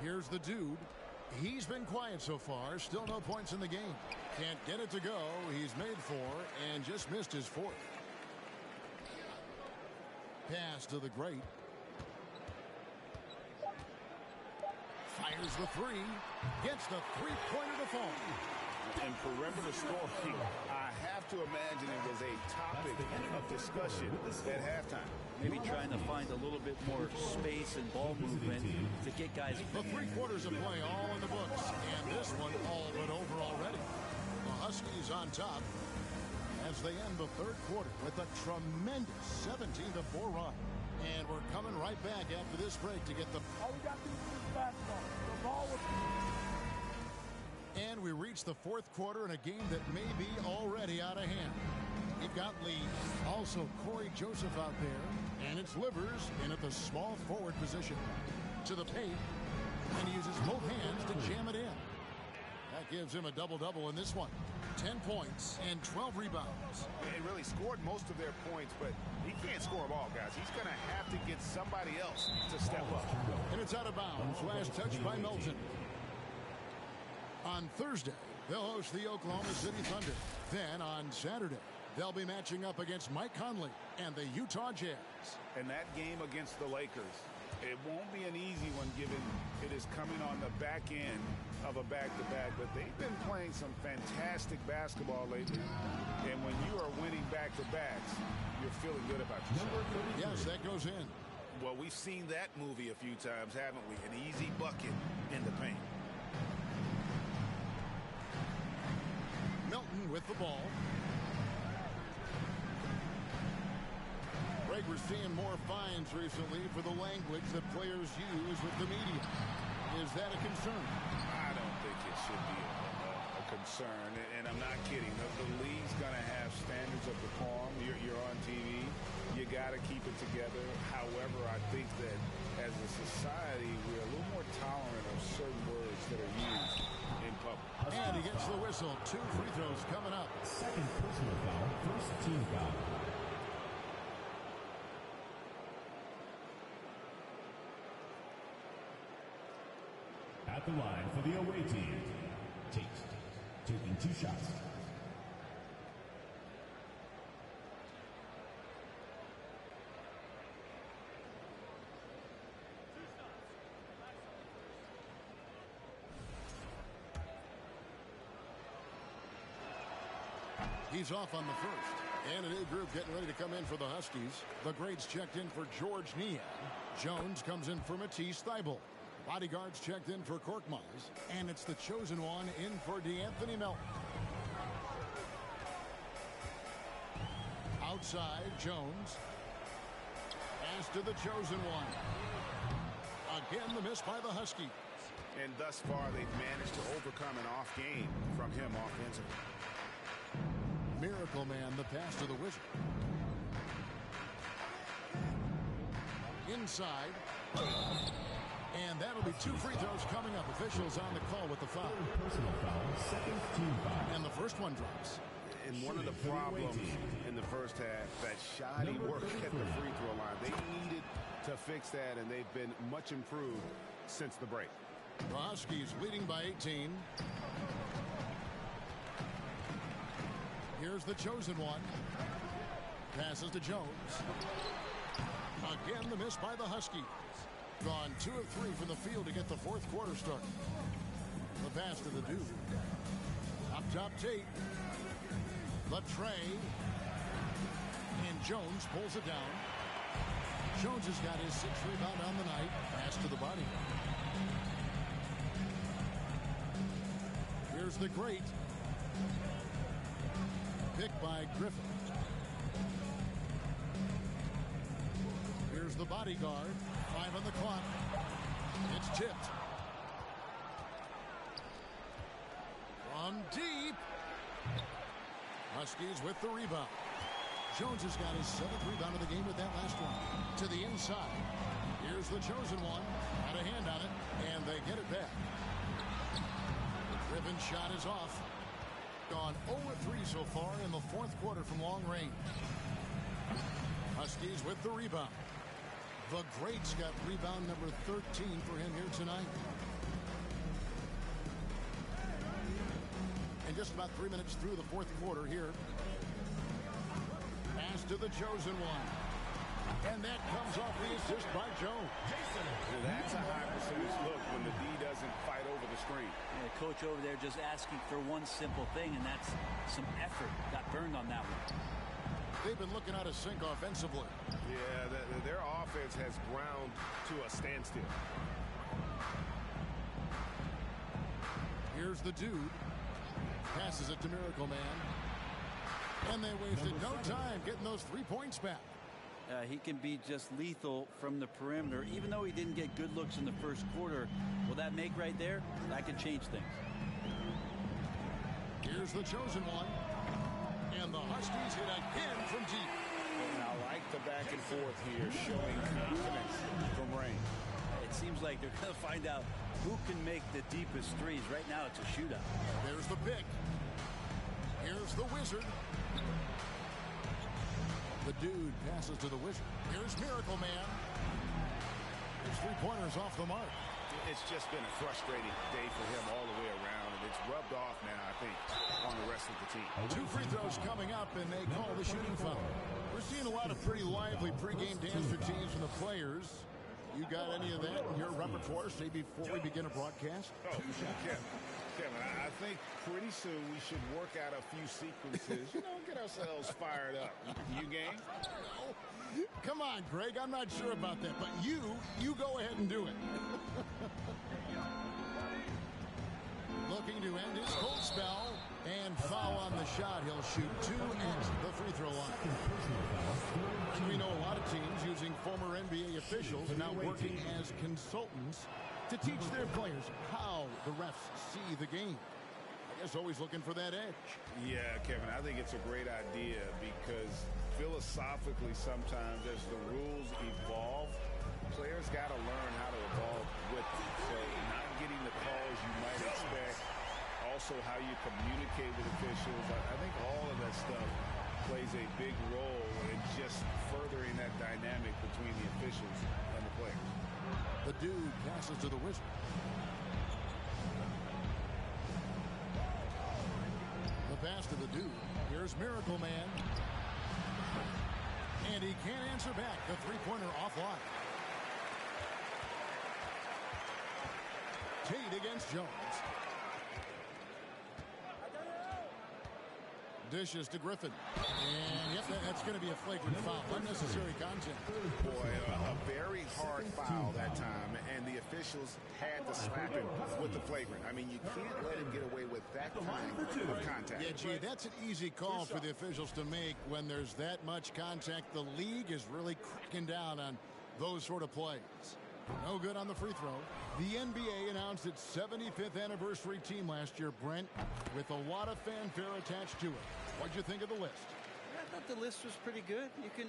Here's the dude. He's been quiet so far. Still no points in the game. Can't get it to go. He's made 4 and just missed his 4th. Pass to the great. Fires the three. Gets the three-pointer to fall. And perimeter scoring, I have to imagine it was a topic of discussion at halftime. Maybe trying to find a little bit more space and ball movement to get guys. The 3 quarters of play all in the books, and this one all but over already. The Huskies on top as they end the third quarter with a tremendous 17-4 run. And we're coming right back after this break to get the... All we got to do is this basketball. The ball was... And we reach the fourth quarter in a game that may be already out of hand. We've got Lee, also Corey Joseph out there, and it's Livers in at the small forward position. To the paint, and he uses both hands to jam it in. That gives him a double-double in this one. 10 points and 12 rebounds. They really scored most of their points, but he can't score them all, guys. He's going to have to get somebody else to step up. And it's out of bounds. Last touch by Melton. On Thursday, they'll host the Oklahoma City Thunder. Then on Saturday, they'll be matching up against Mike Conley and the Utah Jazz. And that game against the Lakers, it won't be an easy one given it is coming on the back end of a back-to-back, but they've been playing some fantastic basketball lately. And when you are winning back-to-backs, you're feeling good about yourself. Yes, that goes in. Well, we've seen that movie a few times, haven't we? An easy bucket in the paint. Melton with the ball. Greg, we're seeing more fines recently for the language that players use with the media. Is that a concern? I don't think it should be a concern, and I'm not kidding. The league's going to have standards of decorum. You're on TV. You got to keep it together. However, I think that as a society, we're a little more tolerant of certain words that are used in public. And he gets the whistle. 2 free throws coming up. Second personal foul, first team foul. At the line for the away team, Tate taking 2 shots. He's off on the first. And a new group getting ready to come in for the Huskies. The greats checked in for George Niang. Jones comes in for Matisse Thybulle. Bodyguards checked in for Korkmaz, and it's the chosen one in for DeAnthony Melton. Outside, Jones. Pass to the chosen one. Again, the miss by the Huskies. And thus far, they've managed to overcome an off game from him offensively. Miracle Man, the pass to the Wizard. Inside. And that'll be 2 free throws coming up. Officials on the call with the foul. Personal foul, second team foul. And the first one drops. And one of the problems in the first half, that shoddy work at the free throw line. They needed to fix that, and they've been much improved since the break. The Huskies leading by 18. Here's the chosen one. Passes to Jones. Again, the miss by the Huskies. Gone 2 of 3 from the field to get the fourth quarter started. The pass to the dude. Up top, Tate. Latray. And Jones pulls it down. Jones has got his 6th rebound on the night. Pass to the body. Here's the great. Pick by Griffin. Here's the bodyguard. 5 on the clock. It's tipped. From deep. Huskies with the rebound. Jones has got his 7th rebound of the game with that last one. To the inside. Here's the chosen one. Got a hand on it, and they get it back. Griffin's shot is off. Gone 0-3 so far in the fourth quarter from long range. Huskies with the rebound. The great's got rebound number 13 for him here tonight. And just about 3 minutes through the fourth quarter here. Pass to the chosen one. And that comes off the assist by Jones. That's a high percentage look when the D doesn't fight over the screen. Yeah, the coach over there just asking for one simple thing, and that's some effort. Got burned on that one. They've been looking out of sync offensively. Yeah, their offense has ground to a standstill. Here's the dude. Passes it to Miracle Man. And they wasted no time getting those 3 points back. He can be just lethal from the perimeter. Even though he didn't get good looks in the first quarter, will that make right there? That could change things. Here's the chosen one. And the Huskies hit again from deep. And I like the back and forth here, showing confidence from Rain. It seems like they're going to find out who can make the deepest threes. Right now, it's a shootout. There's the pick. Here's the Wizard. The dude passes to the Wizard. Here's Miracle Man. His 3-pointers off the mark. It's just been a frustrating day for him all the way around, and it's rubbed off now, I think, on the rest of the team. 2 free throws coming up, and they call the shooting foul. We're seeing a lot of pretty lively pregame dance routines from the players. You got any of that in your repertoire, say, before we begin a broadcast? Oh, Kevin, I think pretty soon we should work out a few sequences, get ourselves fired up. You game? No. Come on, Greg, I'm not sure about that, but you go ahead and do it. Looking to end his cold spell, and foul on the shot. He'll shoot 2 at the free throw line. And we know a lot of teams using former NBA officials now working as consultants to teach their players how the refs see the game. I guess always looking for that edge. Yeah, Kevin, I think it's a great idea because philosophically sometimes as the rules evolve, players got to learn how to evolve with them. So not getting the calls you might expect, also how you communicate with officials. I think all of that stuff plays a big role in just furthering that dynamic between the officials and the players. The dude passes to the Wizard. The pass to the dude. Here's Miracle Man. And he can't answer back. The 3-pointer offline. Tate against Jones. Dishes to Griffin. And, yep, that's going to be a flagrant foul. Unnecessary contact. Boy, a very hard foul that time, and the officials had to slap him with the flagrant. I mean, you can't let him get away with that kind of contact. Yeah, gee, that's an easy call for the officials to make when there's that much contact. The league is really cracking down on those sort of plays. No good on the free throw. The NBA announced its 75th anniversary team last year, Brent, with a lot of fanfare attached to it. What'd you think of the list? I thought the list was pretty good. You can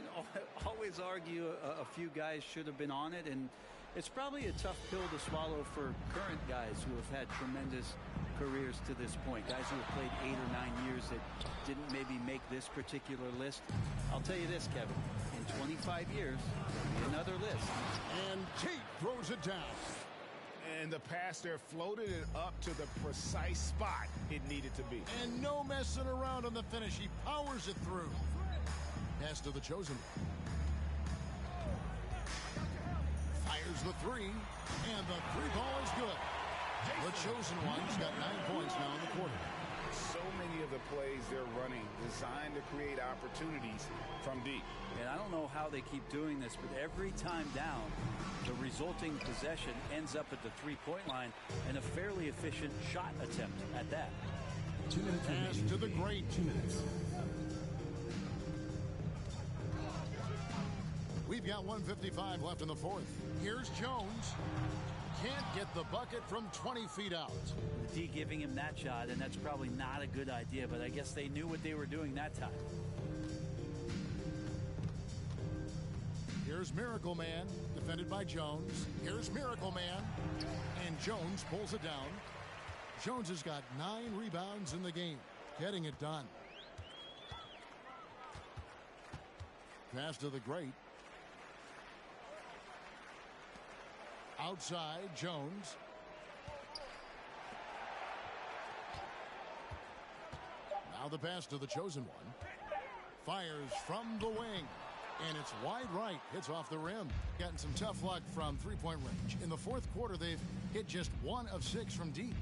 always argue a few guys should have been on it, and it's probably a tough pill to swallow for current guys who have had tremendous careers to this point. Guys who have played 8 or 9 years that didn't maybe make this particular list. I'll tell you this, Kevin. In 25 years, there'll be another list. And Tate throws it down. And the pass there floated it up to the precise spot it needed to be. And no messing around on the finish. He powers it through. Pass to the chosen one. Fires the three. And the three ball is good. The chosen one's got 9 points now in the quarter. So many of the plays they're running designed to create opportunities from deep. And I don't know how they keep doing this, but every time down, the resulting possession ends up at the three-point line and a fairly efficient shot attempt at that. 2 minutes pass to the great. 2 minutes. We've got 1:55 left in the fourth. Here's Jones. Can't get the bucket from 20 feet out. D giving him that shot, and that's probably not a good idea, but I guess they knew what they were doing that time. Here's Miracle Man, defended by Jones. Here's Miracle Man, and Jones pulls it down. Jones has got 9 rebounds in the game, getting it done. Pass to the great. Outside, Jones. Now the pass to the chosen one. Fires from the wing. And it's wide right. Hits off the rim. Gotten some tough luck from three-point range. In the fourth quarter, they've hit just 1 of 6 from deep.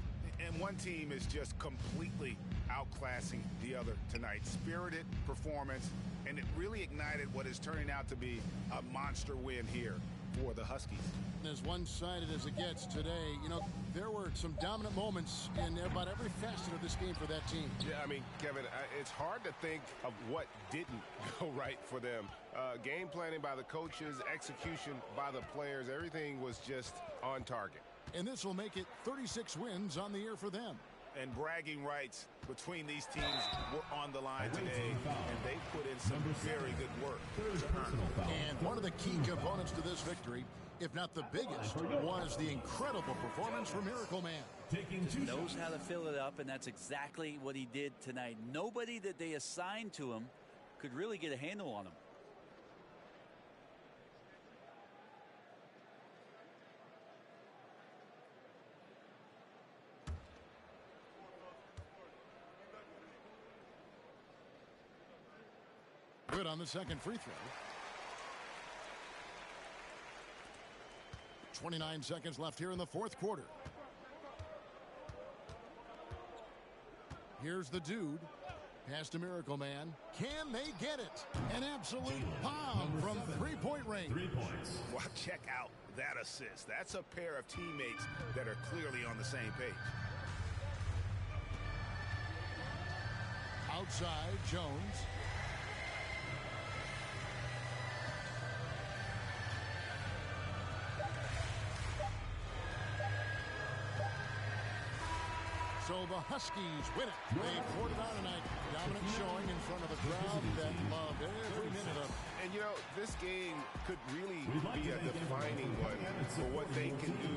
And one team is just completely outclassing the other tonight. Spirited performance, and it really ignited what is turning out to be a monster win here for the Huskies. As one-sided as it gets today, you know, there were some dominant moments in about every facet of this game for that team. Yeah, I mean, Kevin, it's hard to think of what didn't go right for them. Game planning by the coaches, execution by the players, everything was just on target. And this will make it 36 wins on the year for them. And bragging rights between these teams were on the line today, and they put in some very good work. And one of the key components to this victory, if not the biggest, was the incredible performance from Miracle Man. Knows how to fill it up, and that's exactly what he did tonight. Nobody that they assigned to him could really get a handle on him. Good on the second free throw. 29 seconds left here in the fourth quarter. Here's the dude. Pass to Miracle Man. Can they get it? An absolute bomb from three-point range. 3 points. Well, check out that assist. That's a pair of teammates that are clearly on the same page. Outside, Jones. So the Huskies win it. They poured it on tonight. Dominant showing in front of a crowd that loved every minute of it. And, you know, this game could really be a defining one for what they can do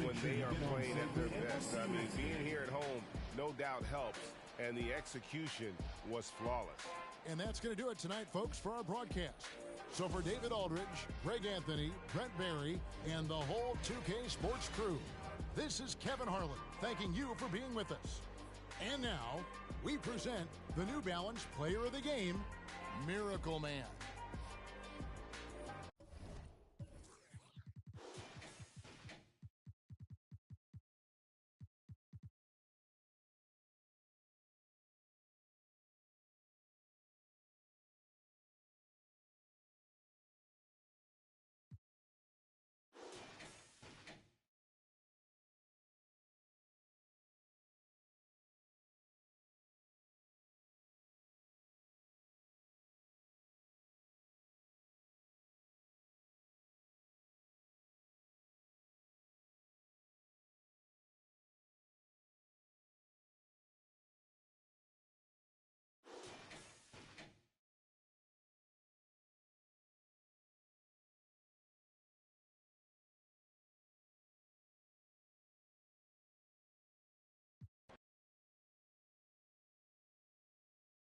when they are playing at their best. I mean, being here at home, no doubt helps, and the execution was flawless. And that's going to do it tonight, folks, for our broadcast. So for David Aldridge, Greg Anthony, Brent Barry, and the whole 2K Sports crew, this is Kevin Harlan thanking you for being with us. And now, we present the New Balance Player of the Game, Miracle Man.